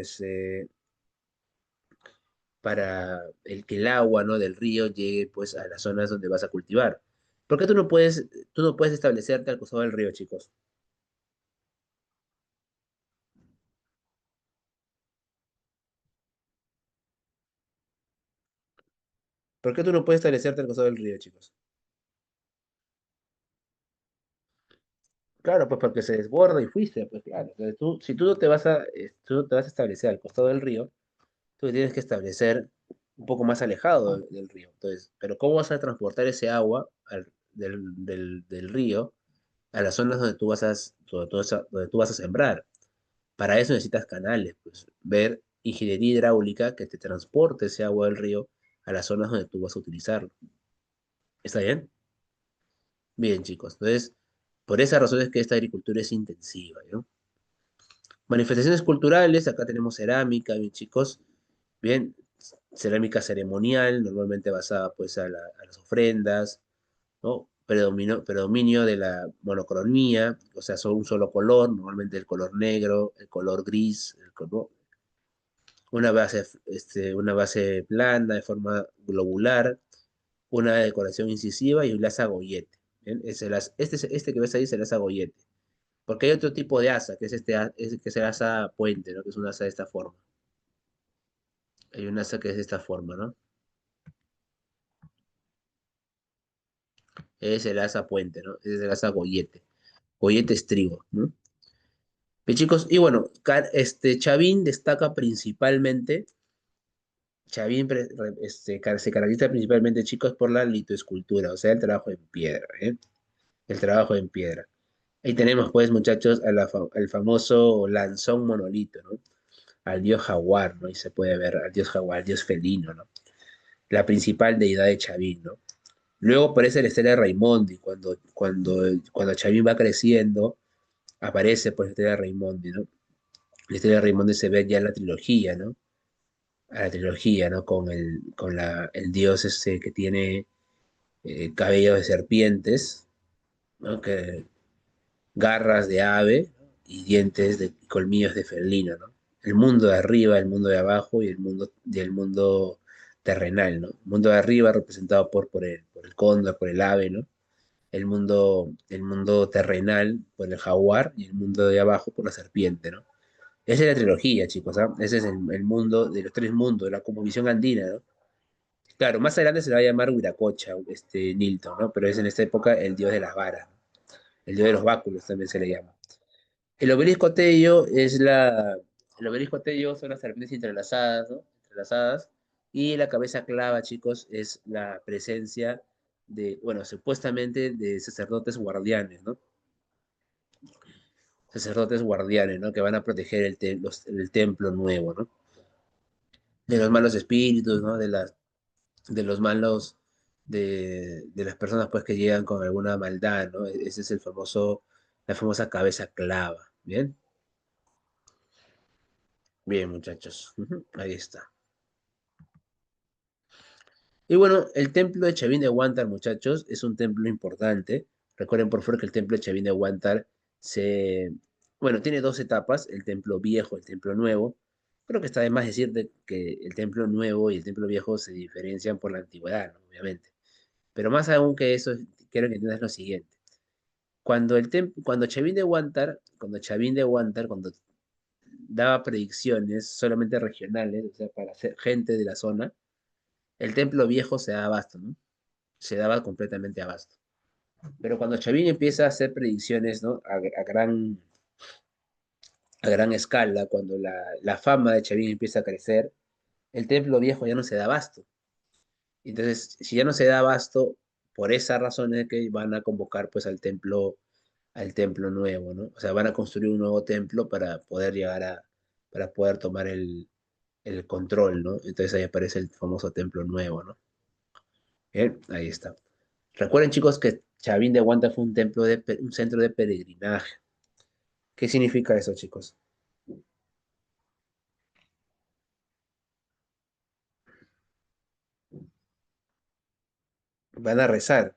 para que el agua, ¿no? Del río llegue, pues, a las zonas donde vas a cultivar. ¿Por qué tú no puedes establecerte al costado del río, chicos? ¿Por qué tú no puedes establecerte al costado del río, chicos? Claro, pues porque se desborda y fuiste, pues claro. Entonces, si tú no te vas a establecer al costado del río, tú te tienes que establecer un poco más alejado del río. Entonces, pero ¿cómo vas a transportar ese agua del río a las zonas donde tú vas a sembrar? Para eso necesitas canales, pues, ver ingeniería hidráulica que te transporte ese agua del río a las zonas donde tú vas a utilizarlo. ¿Está bien? Bien, chicos. Entonces, por esa razón es que esta agricultura es intensiva, ¿no? Manifestaciones culturales, acá tenemos cerámica, bien, chicos. Bien, cerámica ceremonial, normalmente basada pues a las ofrendas, ¿no? Predominio de la monocromía, o sea, son un solo color, normalmente el color negro, el color gris, una base plana de forma globular, una decoración incisiva y un asa gollete. ¿Bien? Este que ves ahí es el asa gollete. Porque hay otro tipo de asa, que es el asa puente, ¿no? Que es un asa de esta forma. Hay un asa que es de esta forma, ¿no? Es el asa puente, ¿no? Es el asa gollete. Gollete estribo, ¿no? Bien, chicos, y bueno, Chavín destaca principalmente, se caracteriza principalmente, chicos, por la litoescultura, o sea, el trabajo en piedra, ¿eh? El trabajo en piedra. Ahí tenemos, pues, muchachos, al famoso lanzón monolito, ¿no? Al dios jaguar, ¿no? Y se puede ver al dios jaguar, al dios felino, ¿no? La principal deidad de Chavín, ¿no? Luego aparece la estrella de Raimondi, cuando Chavín va creciendo, aparece pues la estrella de Raimondi, ¿no? La estrella de Raimondi se ve ya en la trilogía, ¿no? A la trilogía, ¿no? Con el dios ese que tiene cabello de serpientes, ¿no? Garras de ave y dientes de colmillos de felino, ¿no? El mundo de arriba, el mundo de abajo y el mundo terrenal, ¿no? El mundo de arriba representado por el cóndor, por el ave, ¿no? El mundo terrenal por el jaguar y el mundo de abajo por la serpiente, ¿no? Esa es la trilogía, chicos, ¿ah? Ese es el mundo de los tres mundos, la cosmovisión andina, ¿no? Claro, más adelante se le va a llamar Huiracocha, Nilton, ¿no? Pero es en esta época el dios de las varas, ¿no? El dios de los báculos también se le llama. El obelisco Tello el obelisco Tello son las serpientes entrelazadas, ¿no? Entrelazadas. Y la cabeza clava, chicos, es la presencia bueno, supuestamente de sacerdotes guardianes, ¿no? Sacerdotes guardianes, ¿no? Que van a proteger el templo nuevo, ¿no? De los malos espíritus, ¿no? De los malos, de las personas, pues, que llegan con alguna maldad, ¿no? Ese es la famosa cabeza clava, ¿bien? Bien, muchachos. Ujú, ahí está. Y bueno, el templo de Chavín de Huántar, muchachos, es un templo importante. Recuerden, por favor, que el templo de Chavín de Huántar bueno, tiene dos etapas, el templo viejo, el templo nuevo. Creo que está de más decirte que el templo nuevo y el templo viejo se diferencian por la antigüedad, ¿no? Obviamente. Pero más aún que eso, quiero que entiendas lo siguiente. Cuando daba predicciones solamente regionales, o sea, para hacer gente de la zona, el templo viejo se daba abasto, ¿no? Se daba completamente abasto. Pero cuando Chavín empieza a hacer predicciones, ¿no? A gran escala, cuando la fama de Chavín empieza a crecer, el templo viejo ya no se da abasto. Entonces, si ya no se da abasto, por esa razón es que van a convocar pues al templo nuevo, ¿no? O sea, van a construir un nuevo templo para poder llegar para poder tomar el control, ¿no? Entonces ahí aparece el famoso templo nuevo, ¿no? Bien, ahí está. Recuerden, chicos, que Chavín de Huanta fue un templo un centro de peregrinaje. ¿Qué significa eso, chicos? Van a rezar.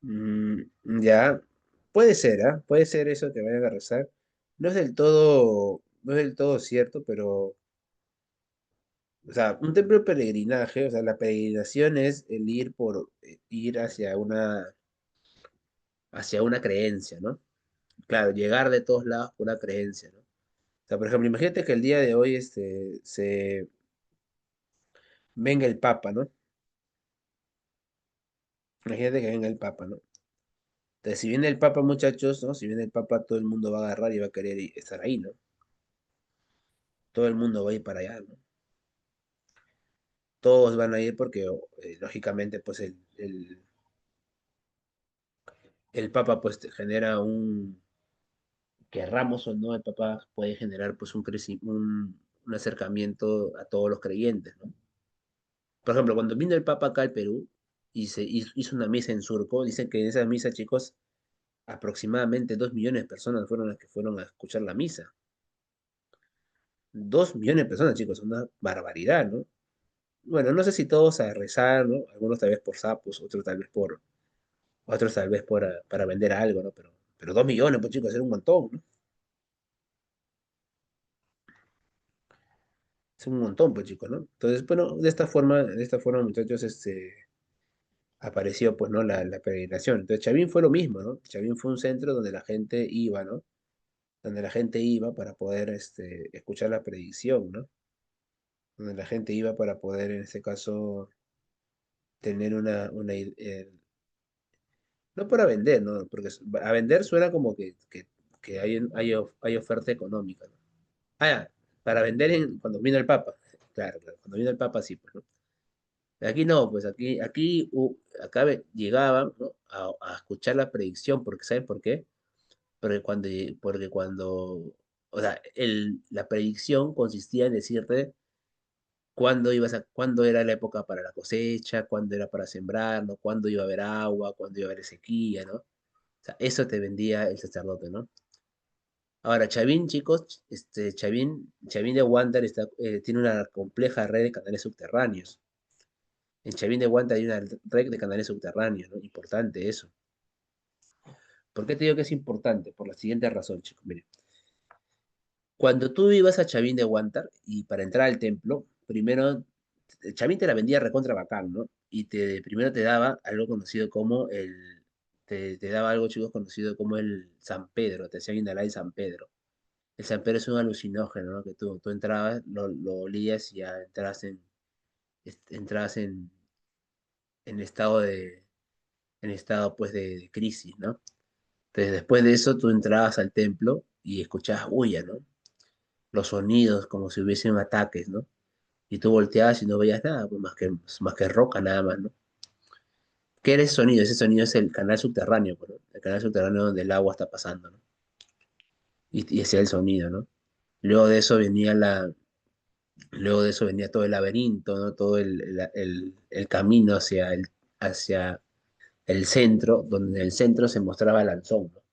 Mm, ya, puede ser, ¿ah? Puede ser eso que vayan a rezar. No es del todo cierto, pero, o sea, un templo de peregrinaje, o sea, la peregrinación es el ir ir hacia una creencia, ¿no? Claro, llegar de todos lados por una creencia, ¿no? O sea, por ejemplo, imagínate que el día de hoy venga el Papa, ¿no? Imagínate que venga el Papa, ¿no? Entonces, si viene el Papa, muchachos, ¿no? Si viene el Papa, todo el mundo va a agarrar y va a querer estar ahí, ¿no? Todo el mundo va a ir para allá, ¿no? Todos van a ir porque, lógicamente, pues el Papa, pues, te genera querramos o no, el Papa puede generar, pues, un acercamiento a todos los creyentes, ¿no? Por ejemplo, cuando vino el Papa acá al Perú y hizo una misa en Surco, dicen que en esa misa, chicos, aproximadamente 2 millones de personas fueron las que fueron a escuchar la misa. 2 millones de personas, chicos, una barbaridad, ¿no? Bueno, no sé si todos a rezar, ¿no? Algunos tal vez por sapos, otros tal vez para vender algo, ¿no? Pero 2 millones, pues chicos, era un montón, ¿no? Es un montón, pues chicos, ¿no? Entonces, bueno, de esta forma, muchachos, apareció, pues, ¿no? La peregrinación. Entonces, Chavín fue lo mismo, ¿no? Chavín fue un centro donde la gente iba, ¿no? Donde la gente iba para poder, escuchar la predicción, ¿no? Donde la gente iba para poder, en este caso, tener no para vender, ¿no? Porque a vender suena como que hay oferta económica, ¿no? Ah, ya, para vender cuando vino el Papa. Claro, claro, cuando vino el Papa sí, pues, ¿no? Aquí no, pues acá llegaban, ¿no? a escuchar la predicción, porque ¿saben por qué? Porque cuando, o sea, la predicción consistía en decirte cuándo era la época para la cosecha, cuándo era para sembrar, ¿no? Cuándo iba a haber agua, cuándo iba a haber sequía, ¿no? O sea, eso te vendía el sacerdote, ¿no? Ahora, Chavín, chicos, Chavín de Huántar tiene una compleja red de canales subterráneos. En Chavín de Huántar hay una red de canales subterráneos, ¿no? Importante eso. ¿Por qué te digo que es importante? Por la siguiente razón, chicos. Miren, cuando tú ibas a Chavín de Huántar y para entrar al templo, primero, Chavín te la vendía recontra bacán, ¿no? Y primero te daba algo conocido como te daba algo, chicos, conocido como el San Pedro, te hacían inhalar el San Pedro. El San Pedro es un alucinógeno, ¿no? Que tú entrabas, lo olías y ya entrabas en estado pues de crisis, ¿no? Entonces después de eso tú entrabas al templo y escuchabas bulla, ¿no? Los sonidos como si hubiesen ataques, ¿no? Y tú volteabas y no veías nada, pues más que roca nada más, ¿no? ¿Qué era ese sonido? Ese sonido es el canal subterráneo, pues, ¿no? El canal subterráneo donde el agua está pasando, ¿no? Y ese era el sonido, ¿no? Luego de eso venía luego de eso venía todo el laberinto, ¿no? Todo el camino hacia el centro, donde en el centro se mostraba el Lanzón, ¿no?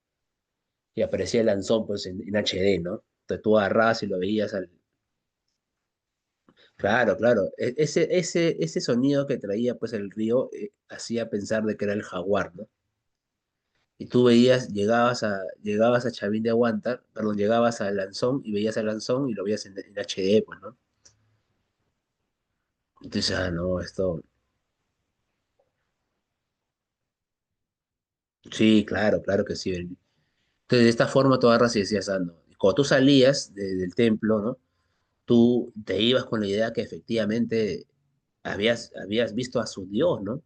Y aparecía el Lanzón, pues, en HD, ¿no? Entonces tú agarrabas y lo veías Claro, claro. Ese sonido que traía, pues, el río, hacía pensar de que era el jaguar, ¿no? Y tú llegabas a Chavín de Aguantar, perdón, llegabas a Lanzón y veías a Lanzón y lo veías en HD, pues, ¿no? Entonces, no, sí, claro, claro que sí. Entonces, de esta forma tú agarras y decías, no. Y cuando tú salías del templo, ¿no? Tú te ibas con la idea que efectivamente habías visto a su Dios, ¿no?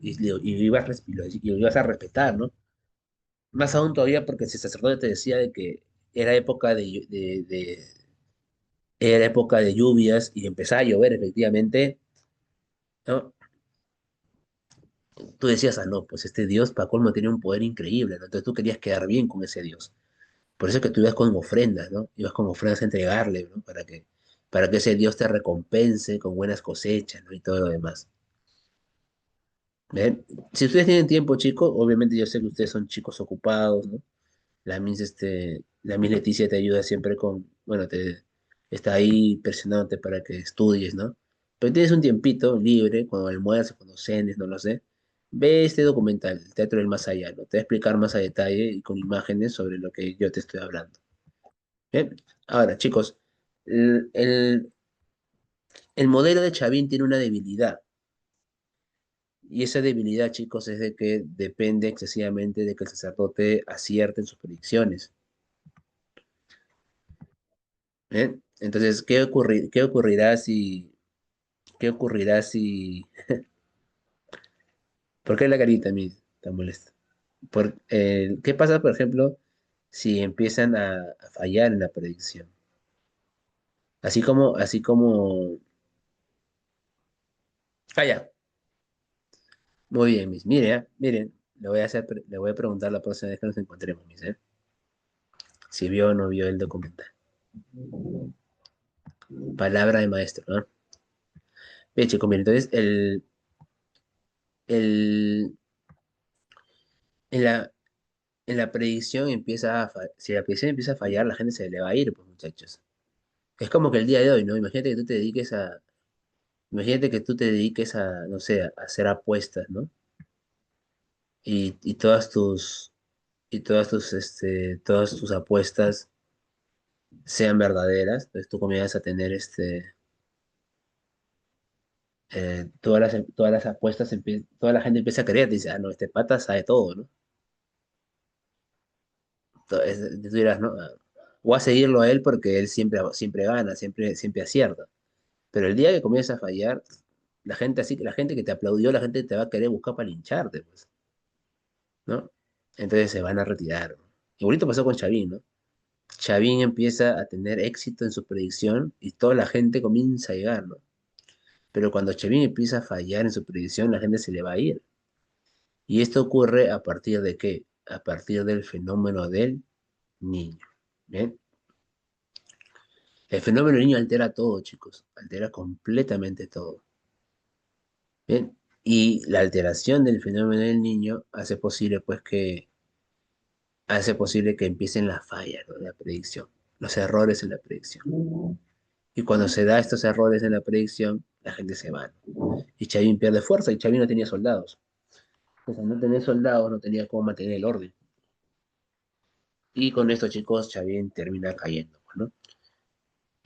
Y lo ibas a respetar, ¿no? Más aún todavía porque si el sacerdote te decía de que era época era época de lluvias y empezaba a llover efectivamente, ¿no? Tú decías, no, pues este Dios para colmo tiene un poder increíble, ¿no? Entonces tú querías quedar bien con ese Dios. Por eso es que tú ibas con ofrendas, ¿no? Ibas con ofrendas a entregarle, ¿no? Para que ese Dios te recompense con buenas cosechas, ¿no? Y todo lo demás. ¿Ven? Si ustedes tienen tiempo, chicos, obviamente yo sé que ustedes son chicos ocupados, ¿no? La Miss Leticia te ayuda siempre con, bueno, está ahí presionándote para que estudies, ¿no? Pero tienes un tiempito libre, cuando almuerces, cuando cenes, no lo sé. Ve este documental, el Teatro del Más Allá, ¿no? Te va a explicar más a detalle y con imágenes sobre lo que yo te estoy hablando. Bien, ahora, chicos, el, el- el modelo de Chavín tiene una debilidad. Y esa debilidad, chicos, es de que depende excesivamente de que el sacerdote acierte en sus predicciones. ¿Eh? Entonces, qué ocurrirá si, ¿por qué la carita a mí tan molesta? ¿Qué pasa, por ejemplo, si empiezan a fallar en la predicción? Así como, falla. Muy bien, mis. Mire, miren, le voy a preguntar la próxima vez que nos encontremos, mis, si vio o no vio el documental. Palabra de maestro, ¿no? Bien, chicos, miren, entonces, el, en la, en la predicción si la predicción empieza a fallar, la gente se le va a ir, pues, muchachos. Es como que el día de hoy, ¿no? Imagínate que tú te dediques a, no sé, a hacer apuestas, ¿no? Y todas tus apuestas sean verdaderas, entonces tú comienzas a tener, todas las apuestas, toda la gente empieza a creer, dice, ah, no, este pata sabe todo, ¿no? Tú dirás, ¿no? Ah, voy a seguirlo a él porque él siempre gana, siempre acierta. Pero el día que comienza a fallar, la gente que te aplaudió, la gente te va a querer buscar para lincharte, pues, ¿no? Entonces se van a retirar, ¿no? Igualito pasó con Chavín, ¿no? Chavín empieza a tener éxito en su predicción y toda la gente comienza a llegar, ¿no? Pero cuando Chavín empieza a fallar en su predicción, la gente se le va a ir. Y esto ocurre a partir de qué? A partir del fenómeno del niño. ¿Bien? El fenómeno del niño altera todo, chicos. Altera completamente todo. ¿Bien? Y la alteración del fenómeno del niño hace posible que empiecen las fallas, ¿no? De la predicción, los errores en la predicción. Y cuando se da estos errores en la predicción, la gente se va, ¿no? Y Chavín pierde fuerza y Chavín no tenía soldados. Pues al no tener soldados no tenía cómo mantener el orden. Y con esto, chicos, Chavín termina cayendo, ¿no?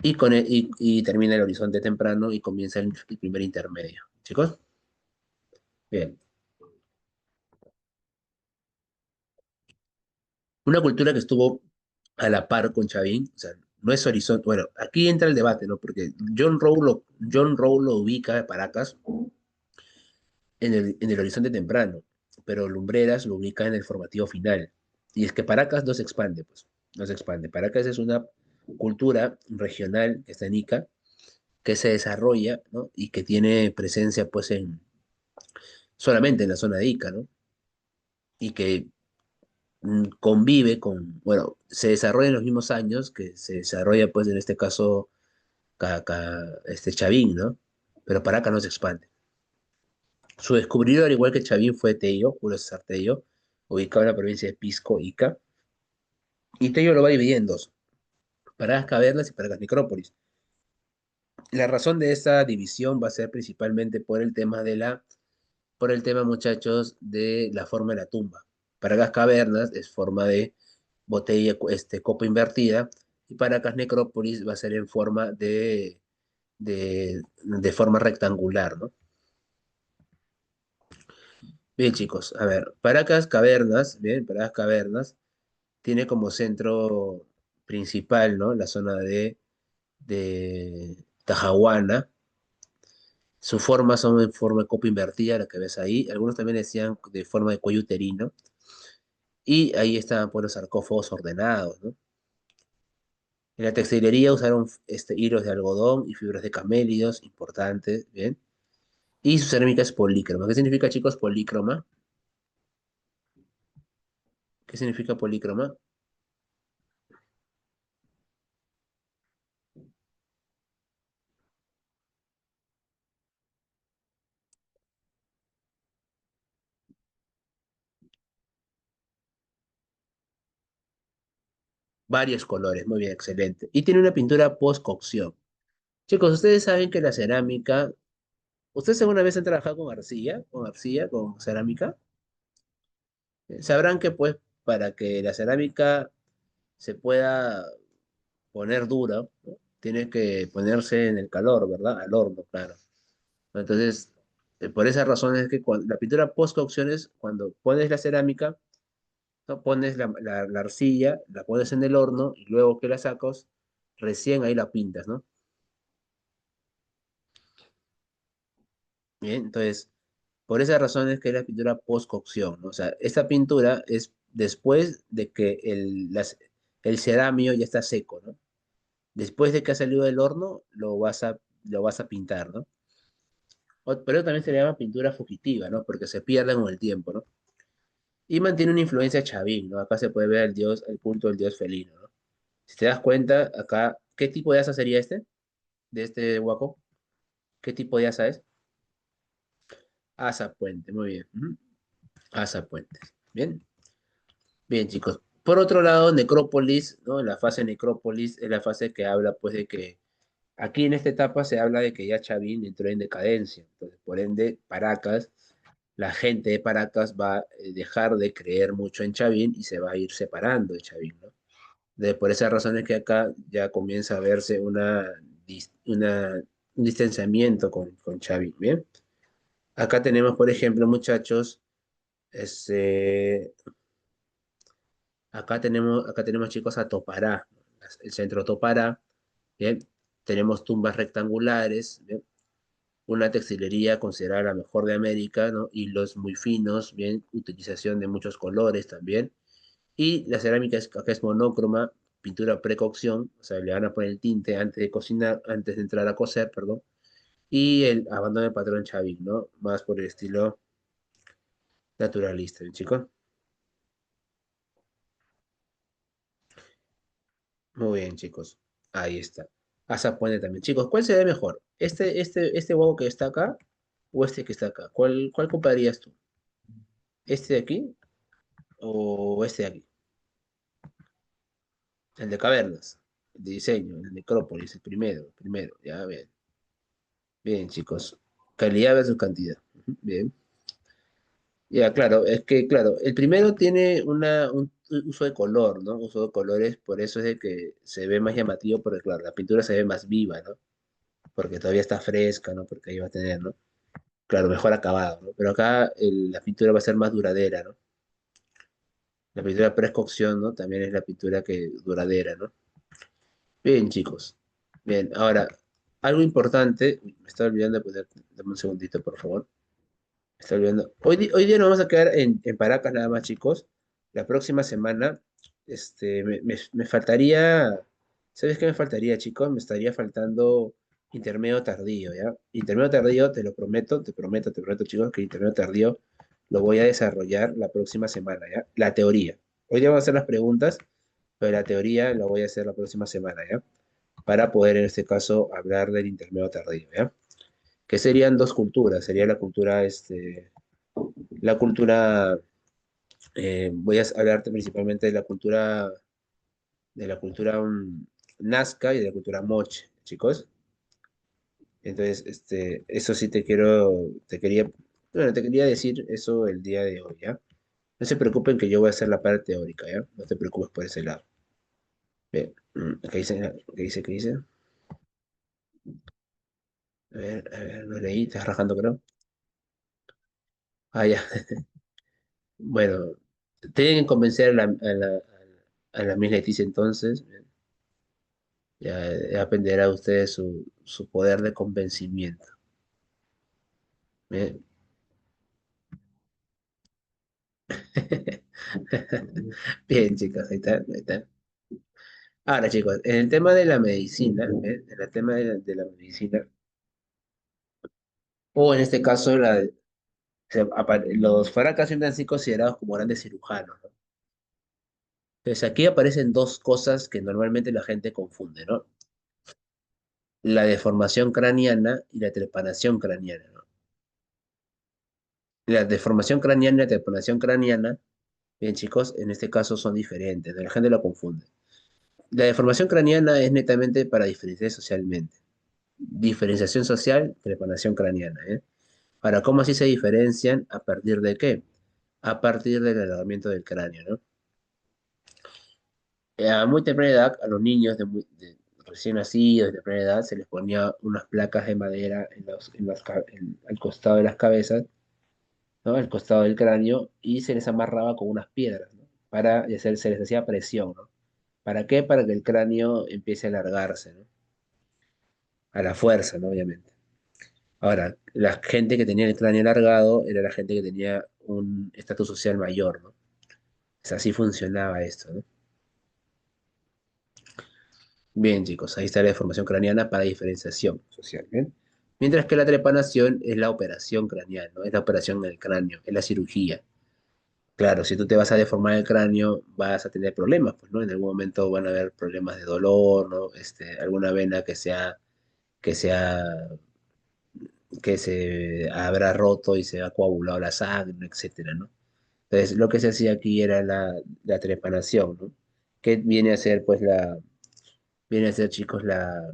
Y termina el horizonte temprano y comienza el primer intermedio. Chicos, bien. Una cultura que estuvo a la par con Chavín, o sea, no es horizonte. Bueno, aquí entra el debate, ¿no? Porque John Rowe lo ubica a Paracas en el horizonte temprano, pero Lumbreras lo ubica en el formativo final. Y es que Paracas no se expande, pues, no se expande. Paracas es una cultura regional que está en Ica, que se desarrolla, ¿no? Y que tiene presencia, pues, solamente en la zona de Ica, ¿no? Y que convive bueno, se desarrolla en los mismos años que se desarrolla, pues, en este caso, Chavín, ¿no? Pero Paracas no se expande. Su descubridor, al igual que Chavín, fue Tello, Julio César Tello, ubicado en la provincia de Pisco, Ica, y Tello lo va dividiendo en dos, Paracas Cavernas y Paracas Necrópolis. La razón de esta división va a ser principalmente por el tema, muchachos, de la forma de la tumba. Paracas Cavernas es forma de botella, copa invertida, y Paracas Necrópolis va a ser en forma de forma rectangular, ¿no? Bien, chicos, a ver, Paracas Cavernas tiene como centro principal, ¿no? La zona de Tajahuana. Sus formas son en forma de copa invertida, la que ves ahí. Algunos también decían de forma de cuello uterino. Y ahí estaban pues, los sarcófagos ordenados, ¿no? En la textilería usaron hilos de algodón y fibras de camélidos, importantes, ¿bien? Y su cerámica es polícroma. ¿Qué significa, chicos, polícroma? ¿Qué significa polícroma? varios colores, muy bien, excelente. Y tiene una pintura post-cocción. Chicos, ustedes saben que la cerámica, ¿ustedes alguna vez han trabajado con arcilla, con cerámica? Sabrán que pues para que la cerámica se pueda poner dura, ¿no? Tiene que ponerse en el calor, ¿verdad? Al horno, claro. Entonces, por esa razón es que la pintura post-cocción es cuando pones la cerámica, ¿no? Pones la arcilla, la pones en el horno y luego que la sacas, recién ahí la pintas, ¿no? Bien, entonces, por esa razón es que es la pintura post-cocción, ¿no? O sea, esta pintura es después de que el ceramio ya está seco, ¿no? Después de que ha salido del horno, lo vas a pintar, ¿no? Pero también se le llama pintura fugitiva, ¿no? Porque se pierde con el tiempo, ¿no? Y mantiene una influencia chavín, ¿no? Acá se puede ver el culto del dios felino, ¿no? Si te das cuenta, acá, ¿qué tipo de asa sería este? De este huaco. ¿Qué tipo de asa es? Asa puente, muy bien. Ujú. Asa puente. Bien, bien, chicos. Por otro lado, Necrópolis, ¿no? La fase Necrópolis es la fase que habla, pues, de que aquí en esta etapa se habla de que ya Chavín entró en decadencia. Entonces, por ende, Paracas, la gente de Paracas va a dejar de creer mucho en Chavín y se va a ir separando de Chavín, ¿no? Por esa razón es que acá ya comienza a verse un distanciamiento con Chavín, ¿bien? Acá tenemos, por ejemplo, muchachos, este, acá tenemos chicos a Topará, el centro Topará, ¿bien? Tenemos tumbas rectangulares, ¿bien? Una textilería considerada la mejor de América, ¿no? Hilos muy finos, bien, utilización de muchos colores también. Y la cerámica acá es monócroma, pintura precocción, o sea, le van a poner el tinte antes de cocinar, antes de entrar a cocer, perdón. Y el abandono del patrón Chavín, ¿no? Más por el estilo naturalista, ¿bien, chicos? Muy bien, chicos. Ahí está. Asa puente también. Chicos, ¿cuál se ve mejor? ¿Este huevo que está acá o este que está acá? ¿Cuál comprarías tú? ¿Este de aquí o este de aquí? El de cavernas, el de diseño, el de Necrópolis, el primero, ya bien. Bien, chicos. Calidad versus cantidad. Ujú, bien. Ya, claro, es que, claro, el primero tiene un uso de color, ¿no? Uso de colores, por eso es de que se ve más llamativo, porque, claro, la pintura se ve más viva, ¿no? Porque todavía está fresca, ¿no? Porque ahí va a tener, ¿no? Claro, mejor acabado, ¿no? Pero acá la pintura va a ser más duradera, ¿no? La pintura pre-cocción, ¿no? También es la pintura que duradera, ¿no? Bien, chicos. Bien, ahora, algo importante, me estaba olvidando de poner, dame un segundito, por favor. Me estaba olvidando. Hoy día nos vamos a quedar en Paracas nada más, chicos. La próxima semana, me faltaría, ¿sabes qué me faltaría, chicos? Me estaría faltando intermedio tardío, ¿ya? Intermedio tardío, te prometo, chicos, que intermedio tardío lo voy a desarrollar la próxima semana, ¿ya? La teoría. Hoy día vamos a hacer las preguntas, pero la teoría la voy a hacer la próxima semana, ¿ya? Para poder en este caso hablar del intermedio tardío, ¿ya? Que serían dos culturas, sería la cultura, voy a hablarte principalmente de la cultura Nazca y de la cultura Moche, chicos. Entonces, eso sí bueno, te quería decir eso el día de hoy, ¿ya? No se preocupen que yo voy a hacer la parte teórica, ¿ya? No te preocupes por ese lado. Bien, ¿qué dice? ¿Qué dice? ¿Qué dice? A ver, no leí, estás rajando, creo. Ah, ya. Bueno, tienen que convencer a la Miss Leticia entonces. Ya dependerá de ustedes su poder de convencimiento. Bien. Bien, chicos, ahí está, ahí está. Ahora, chicos, en el tema de la medicina, en el tema de la medicina, o en este caso, los fracas siempre han sido considerados como grandes cirujanos, ¿no? Entonces, aquí aparecen dos cosas que normalmente la gente confunde, ¿no? La deformación craneana y la trepanación craneana, ¿no? La deformación craneana y la trepanación craneana, bien, chicos, en este caso son diferentes, ¿no? La gente lo confunde. La deformación craneana es netamente para diferenciar socialmente. Diferenciación social, trepanación craneana, ¿eh? Ahora, ¿cómo así se diferencian? ¿A partir de qué? A partir del alargamiento del cráneo, ¿no? A muy temprana edad, a los niños recién nacidos, de temprana edad, se les ponía unas placas de madera al costado de las cabezas, ¿no? Al costado del cráneo, y se les amarraba con unas piedras, ¿no? Se les hacía presión, ¿no? ¿Para qué? Para que el cráneo empiece a alargarse, ¿no? A la fuerza, ¿no? Obviamente. Ahora, la gente que tenía el cráneo alargado era la gente que tenía un estatus social mayor, ¿no? Así funcionaba esto, ¿no? Bien, chicos, ahí está la deformación craneana para diferenciación social, ¿bien? Mientras que la trepanación es la operación craneal, ¿no? Es la operación en el cráneo, es la cirugía. Claro, si tú te vas a deformar el cráneo, vas a tener problemas, pues, ¿no? En algún momento van a haber problemas de dolor, ¿no? Alguna vena que sea, que se habrá roto y se ha coagulado la sangre, etcétera, ¿no? Entonces, lo que se hacía aquí era la trepanación, ¿no? Que viene a ser, pues, viene a ser, chicos, la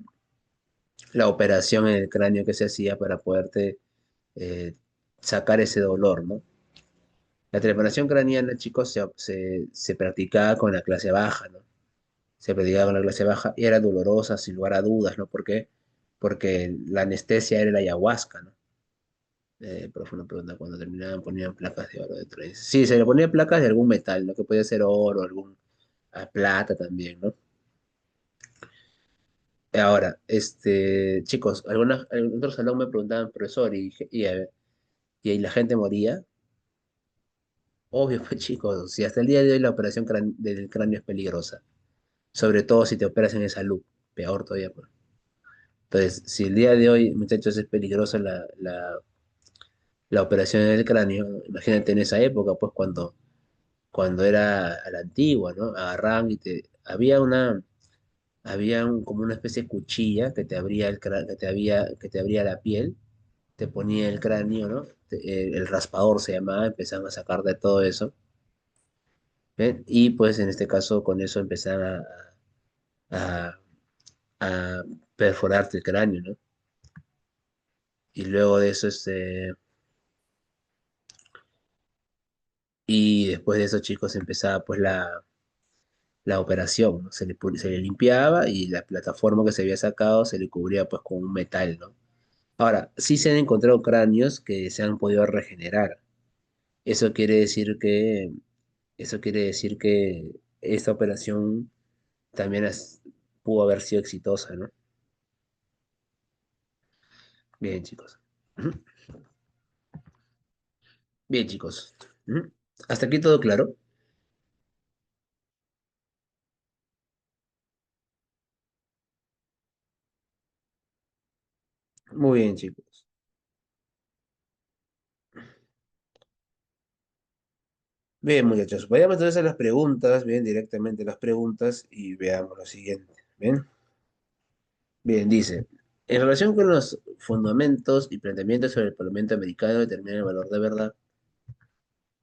operación en el cráneo que se hacía para poderte eh, sacar ese dolor, ¿no? La trepanación craneana, chicos, se practicaba con la clase baja, ¿no? Se practicaba con la clase baja y era dolorosa, sin lugar a dudas, ¿no? ¿Por qué? Porque la anestesia era la ayahuasca, ¿no? Pero fue una pregunta, cuando terminaban ponían placas de oro dentro de eso. Sí, se le ponían placas de algún metal, ¿no? Que podía ser oro, plata también, ¿no? Ahora, chicos, otros alumnos me preguntaban, profesor, y ahí la gente moría. Obvio, pues chicos, si hasta el día de hoy la operación del cráneo es peligrosa, sobre todo si te operas en esa salud, peor todavía, pues. Entonces, si el día de hoy, muchachos, es peligrosa la operación en el cráneo, imagínate en esa época, pues cuando era a la antigua, ¿no? Agarraban como una especie de cuchilla que te abría que te abría la piel, te ponía el cráneo, ¿no? El raspador se llamaba, empezaban a sacar de todo eso. ¿Ven? Y pues en este caso con eso empezaban a, a perforarte el cráneo, ¿no? Y luego de eso, y después de eso, chicos, empezaba pues la operación, ¿no? Se le limpiaba y la plataforma que se había sacado se le cubría pues con un metal, ¿no? Ahora, sí se han encontrado cráneos que se han podido regenerar. Eso quiere decir que, eso quiere decir que esta operación también pudo haber sido exitosa, ¿no? Bien, chicos. Ujú. Bien, chicos. Ujú. Hasta aquí todo claro. Muy bien, chicos. Bien, muchachos. Vayamos entonces a las preguntas, bien, directamente a las preguntas y veamos lo siguiente. Bien, bien, dice, en relación con los fundamentos y planteamientos sobre el Parlamento americano determinan el valor de verdad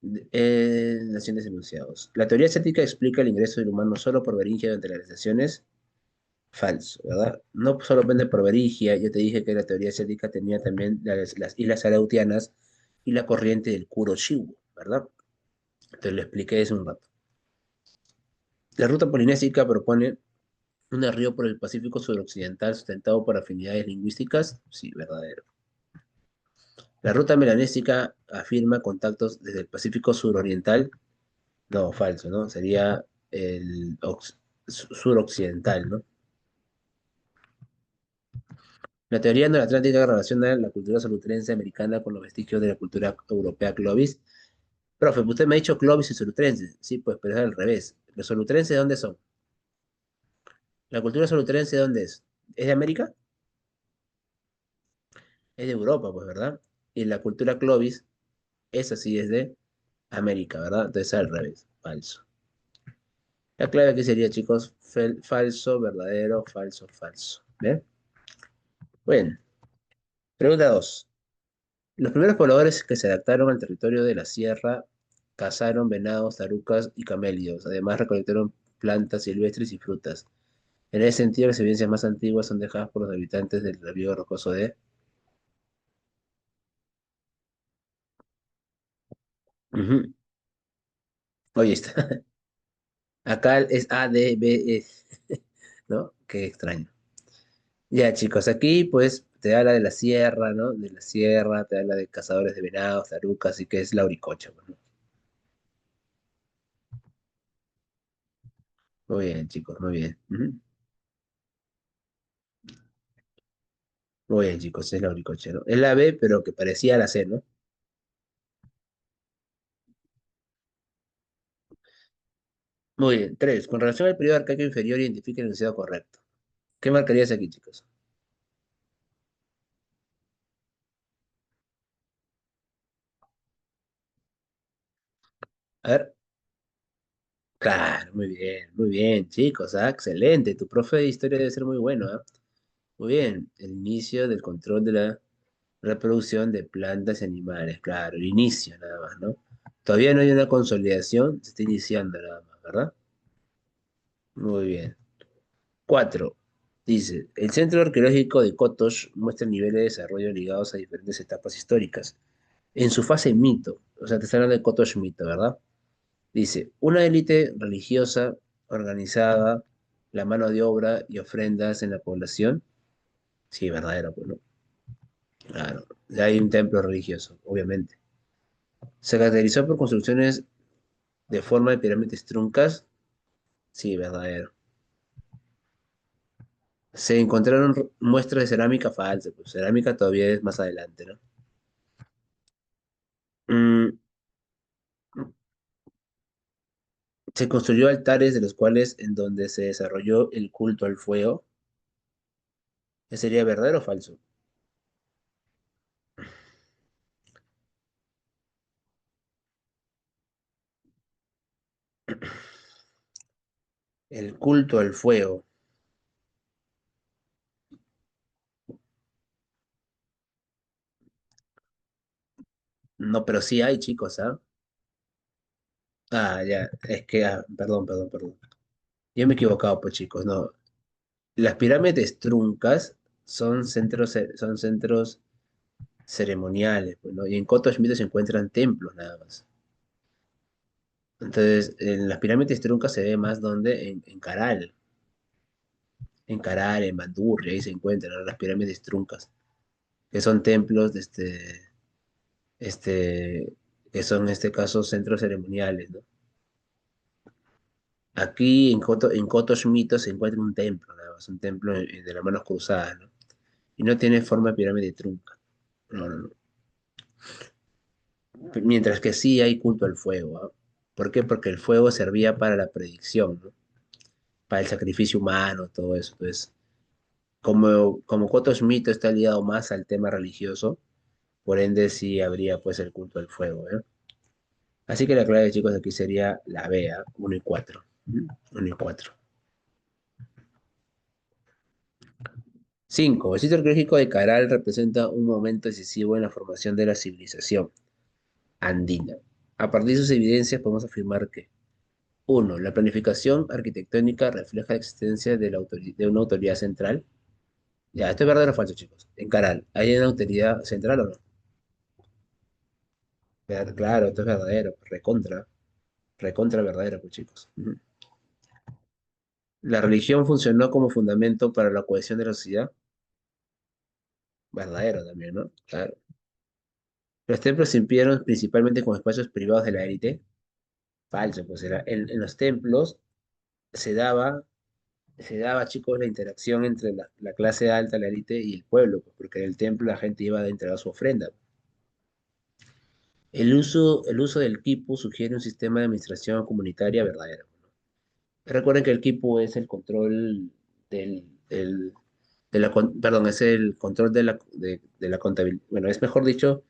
en los siguientes enunciados. La teoría estética explica el ingreso del humano solo por Beringia durante las estaciones. Falso, ¿verdad? No solamente por Beringia, yo te dije que la teoría estética tenía también las islas Aleutianas y la corriente del Kuroshio, ¿verdad? Te lo expliqué hace un rato. La ruta polinésica propone un río por el Pacífico suroccidental sustentado por afinidades lingüísticas. Sí, verdadero. La ruta melanésica afirma contactos desde el Pacífico suroriental. No, falso, ¿no? Sería el suroccidental, ¿no? La teoría noratlántica relaciona la cultura solutrense americana con los vestigios de la cultura europea Clovis. Profe, usted me ha dicho Clovis y solutrense. Sí, pues, pero es al revés. ¿Los solutrenses de dónde son? ¿La cultura solutrense de dónde es? ¿Es de América? Es de Europa, pues, ¿verdad? Y la cultura Clovis, esa sí es de América, ¿verdad? Entonces al revés, falso. La clave aquí sería, chicos, falso, verdadero, falso, falso. ¿Bien? Bueno, pregunta 2. Los primeros pobladores que se adaptaron al territorio de la sierra cazaron venados, tarucas y camélidos. Además recolectaron plantas silvestres y frutas. En ese sentido, las evidencias más antiguas son dejadas por los habitantes del río rocoso de... Ujú. Oye, está. Acá es A, D, B, E, ¿no? Qué extraño. Ya, chicos, aquí pues te habla de la sierra, ¿no? De la sierra, te habla de cazadores de venados, tarucas, y que es la Uricocha, pues, ¿no? Muy bien, chicos, muy bien. Ujú. Muy bien, chicos, es la Uricocha, ¿no? Es la B, pero que parecía la C, ¿no? Muy bien. Tres, con relación al periodo arcaico inferior, identifique el enunciado correcto. ¿Qué marcarías aquí, chicos? A ver. Claro, muy bien, chicos, excelente. Tu profe de historia debe ser muy bueno, ¿ah? Muy bien. El inicio del control de la reproducción de plantas y animales, claro, el inicio nada más, ¿no? Todavía no hay una consolidación, se está iniciando nada más, ¿verdad? Muy bien. Cuatro. Dice, el Centro Arqueológico de Kotosh muestra niveles de desarrollo ligados a diferentes etapas históricas. En su fase mito, o sea, te están hablando de Kotosh mito, ¿verdad? Dice, una élite religiosa organizada, la mano de obra y ofrendas en la población. Sí, verdadero, pues, ¿no? Claro, ya hay un templo religioso, obviamente. Se caracterizó por construcciones de forma de pirámides truncas. Sí, verdadero. Se encontraron muestras de cerámica falsa, pues cerámica todavía es más adelante, ¿no? Mm, se construyó altares de los cuales en donde se desarrolló el culto al fuego. ¿Ese sería verdadero o falso? El culto al fuego. No, pero sí hay, chicos, ¿ah? Ah, ya, es que, perdón. Yo me he equivocado, pues, chicos, no. Las pirámides truncas son centros ceremoniales, pues, ¿no? Y en Coto Schmidt se encuentran templos nada más. Entonces, en las pirámides truncas se ve más donde en Caral, en Bandurria, ahí se encuentran, ¿no? Las pirámides truncas, que son templos este, que son en este caso centros ceremoniales, ¿no? Aquí en Coto Schmidt se encuentra un templo, nada más, un templo de las manos cruzadas, ¿no? Y no tiene forma de pirámide trunca. No. Mientras que sí hay culto al fuego, ¿ah? ¿Por qué? Porque el fuego servía para la predicción, ¿no? Para el sacrificio humano, todo eso. Entonces, como Coto Schmidt está ligado más al tema religioso, por ende sí habría pues el culto al fuego, ¿eh? Así que la clave, chicos, aquí sería la B, ¿ah? 1 y 4. 1 y 4. 5. El sitio arqueológico de Caral representa un momento decisivo en la formación de la civilización andina. A partir de sus evidencias podemos afirmar que uno, la planificación arquitectónica refleja la existencia de, de una autoridad central. Ya, esto es verdadero o falso, chicos. En Caral, ¿hay una autoridad central o no? Claro, esto es verdadero, recontra verdadero, pues, chicos. Ujú. La religión funcionó como fundamento para la cohesión de la sociedad. Verdadero también, ¿no? Claro. Los templos se sirvieron principalmente como espacios privados de la élite. Falso, pues era. En los templos se daba, se daba, chicos, la interacción entre la clase alta, la élite y el pueblo, pues, porque en el templo la gente iba a entregar su ofrenda. El uso del quipu sugiere un sistema de administración comunitaria verdadero. Recuerden que el quipu es el control perdón, es el control de la contabilidad. Bueno, es mejor dicho,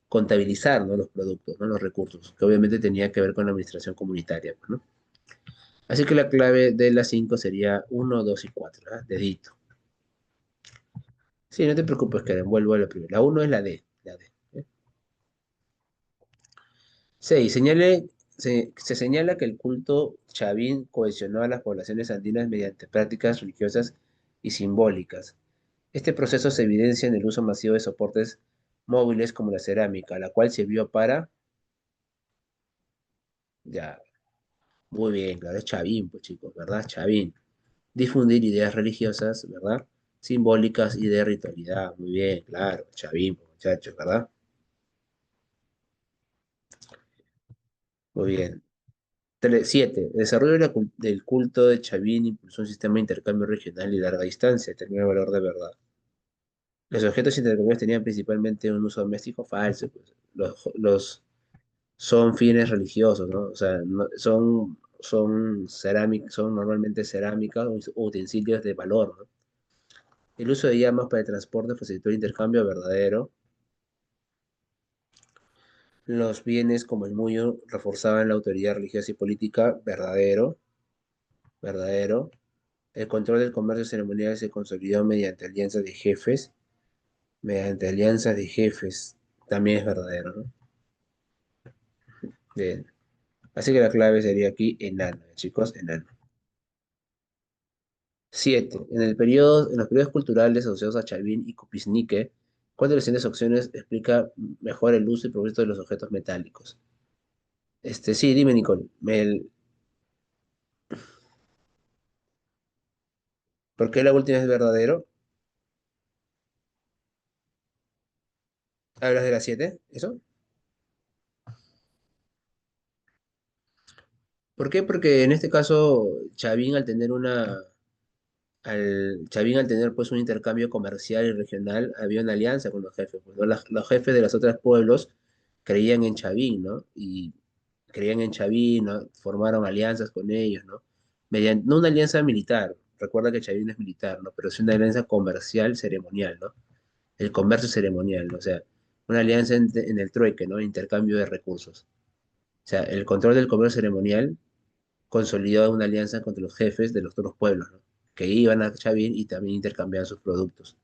contabilizar, ¿no? Los productos, ¿no? Los recursos, que obviamente tenía que ver con la administración comunitaria, pues, ¿no? Así que la clave de las 5 sería uno, 2 y 4, ¿ah? Dedito. Sí, no te preocupes, que vuelvo a la primera. La uno es la D. La D, ¿eh? 6. se señala que el culto chavín cohesionó a las poblaciones andinas mediante prácticas religiosas y simbólicas. Este proceso se evidencia en el uso masivo de soportes móviles como la cerámica, la cual sirvió para, ya, muy bien, claro, es chavín, pues chicos, ¿verdad? Chavín. Difundir ideas religiosas, ¿verdad? Simbólicas y de ritualidad, muy bien, claro, chavín, pues, muchachos, ¿verdad? Muy bien. 7. El desarrollo de del culto de Chavín impulsó un sistema de intercambio regional y larga distancia, determinó el valor de verdad. Los objetos intercambiados tenían principalmente un uso doméstico falso, pues. Son fines religiosos, ¿no? O sea, son normalmente cerámicas o utensilios de valor, ¿no? El uso de llamas para el transporte facilitó el intercambio verdadero. Los bienes como el muyo reforzaban la autoridad religiosa y política verdadero, verdadero. El control del comercio ceremonial se consolidó mediante alianzas de jefes, también es verdadero, ¿no? Bien. Así que la clave sería aquí enano, chicos, enano. 7. En los periodos culturales asociados a Chavín y Kupiznique, ¿cuál de las siguientes opciones explica mejor el uso y propósito de los objetos metálicos? Sí, dime, Nicole. ¿Por qué la última es verdadero? ¿Hablas de la 7? ¿Eso? ¿Por qué? Porque en este caso, Chavín al tener pues un intercambio comercial y regional, había una alianza con los jefes, pues, ¿no? Los jefes de los otros pueblos creían en Chavín, ¿no? Y creían en Chavín, ¿no? Formaron alianzas con ellos, ¿no? Mediante, no una alianza militar, recuerda que Chavín es militar, ¿no? Pero es una alianza comercial ceremonial, ¿no? El comercio ceremonial, ¿no? O sea, una alianza en el trueque, ¿no? Intercambio de recursos. O sea, el control del comercio ceremonial consolidó una alianza contra los jefes de los otros pueblos, ¿no? Que iban a Chavín y también intercambiaban sus productos.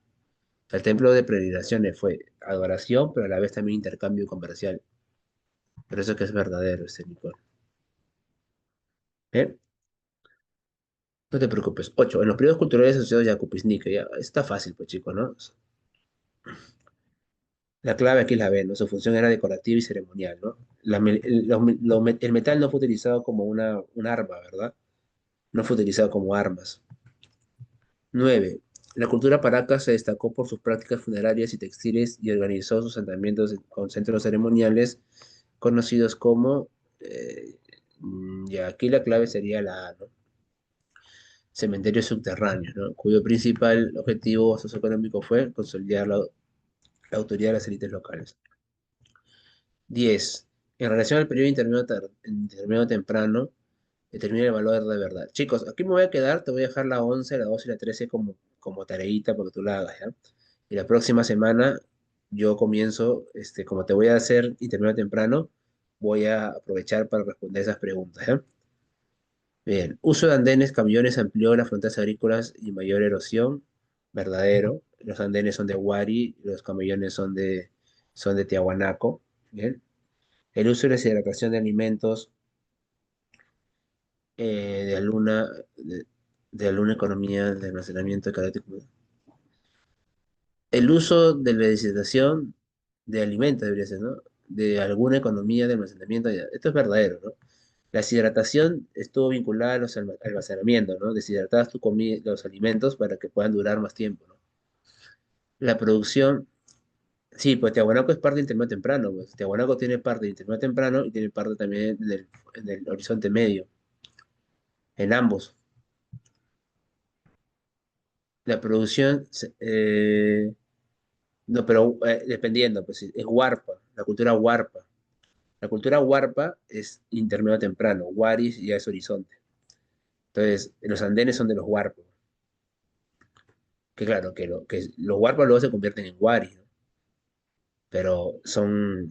El templo de peregrinaciones fue adoración, pero a la vez también intercambio comercial. Por eso que es verdadero este Nicole. ¿Eh? No te preocupes. 8. En los periodos culturales asociados a Kupisnik, ya, está fácil, pues chicos, ¿no? La clave aquí es la B, ¿no? Su función era decorativa y ceremonial, ¿no? El metal no fue utilizado como un arma, ¿verdad? No fue utilizado como armas. 9. La cultura paraca se destacó por sus prácticas funerarias y textiles y organizó sus asentamientos con centros ceremoniales conocidos como, ya aquí la clave sería la A, ¿no? Cementerios subterráneos, ¿no? Cuyo principal objetivo socioeconómico fue consolidar la autoridad de las élites locales. 10. En relación al periodo intermedio temprano, determina el valor de verdad. Chicos, aquí me voy a quedar, te voy a dejar la 11, la 12 y la 13 como tareita porque tú la hagas, ¿ya? Y la próxima semana yo comienzo, como te voy a hacer intermedio temprano, voy a aprovechar para responder esas preguntas, ¿ya? Bien, uso de andenes, camiones amplió las fronteras agrícolas y mayor erosión, verdadero. Los andenes son de Huari, los camellones son de Tiahuanaco, bien. El uso y la deshidratación de alimentos de de alguna economía de almacenamiento de carácter. El uso de la deshidratación de alimentos, debería ser, ¿no? De alguna economía de almacenamiento. Esto es verdadero, ¿no? La deshidratación estuvo vinculada a los almacenamientos, ¿no? Deshidratabas los alimentos para que puedan durar más tiempo, ¿no? La producción, sí, pues Tiahuanaco es parte del intermedio temprano, pues. Tiahuanaco tiene parte del intermedio temprano y tiene parte también del horizonte medio, en ambos. La producción, no, pero dependiendo, pues sí, es Huarpa, la cultura Huarpa. La cultura Huarpa es intermedio temprano, Huaris ya es horizonte. Entonces, los andenes son de los Huarpos. Que claro, que los Huarpas luego se convierten en Huaris, ¿no? Pero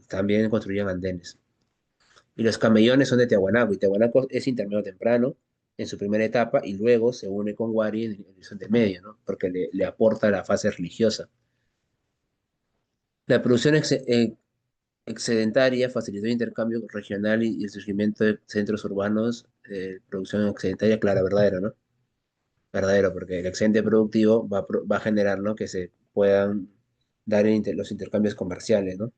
también construían andenes. Y los camellones son de Tiahuanaco, y Tiahuanaco es intermedio temprano en su primera etapa, y luego se une con Huari en el horizonte medio, ¿no? Porque le aporta la fase religiosa. La producción excedentaria facilitó el intercambio regional y el surgimiento de centros urbanos, producción excedentaria, claro, verdadero, ¿no? Verdadero, porque el excedente productivo va a generar, ¿no? Que se puedan dar los intercambios comerciales, ¿no?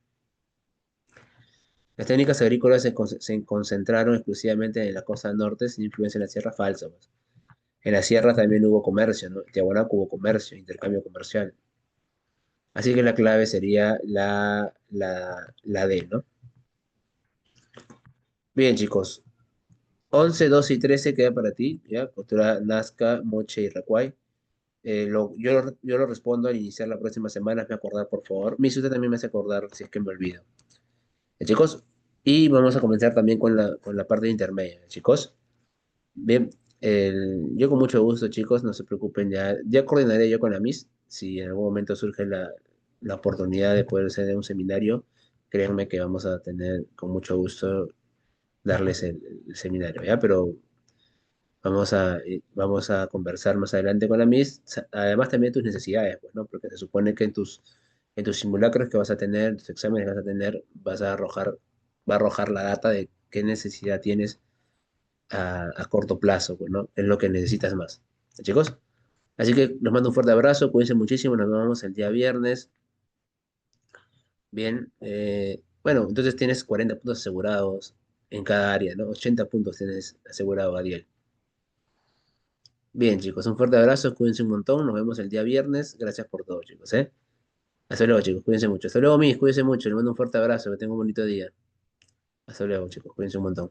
Las técnicas agrícolas se concentraron exclusivamente en la costa norte sin influencia en la sierra, falsa, pues. En la sierra también hubo comercio, ¿no? En Tiahuanaco hubo comercio, intercambio comercial. Así que la clave sería la D, ¿no? Bien, chicos. 11, 12 y 13 queda para ti, ¿ya? Cultura Nazca, Moche y Racuay. Yo lo respondo al iniciar la próxima semana, me acordar, por favor. Mi usted también me hace acordar si es que me olvido. Chicos, y vamos a comenzar también con la parte intermedia, chicos. Bien, yo con mucho gusto, chicos, no se preocupen, ya coordinaré yo con la Miss. Si en algún momento surge la oportunidad de poder hacer un seminario, créanme que vamos a tener con mucho gusto darles el seminario, ¿ya? Pero vamos a conversar más adelante con la Miss. Además, también tus necesidades, pues, ¿no? Porque se supone que en tus simulacros que vas a tener, en tus exámenes que vas a tener, va a arrojar la data de qué necesidad tienes a corto plazo, pues, ¿no? Es lo que necesitas más. Chicos, así que los mando un fuerte abrazo, cuídense muchísimo, nos vemos el día viernes. Bien, bueno, entonces tienes 40 puntos asegurados en cada área, ¿no? 80 puntos tienes asegurado, Gadiel. Bien, chicos, un fuerte abrazo, cuídense un montón, nos vemos el día viernes. Gracias por todo, chicos, ¿eh? Hasta luego, chicos, cuídense mucho. Hasta luego, mis, cuídense mucho, les mando un fuerte abrazo, que tengan un bonito día. Hasta luego, chicos, cuídense un montón.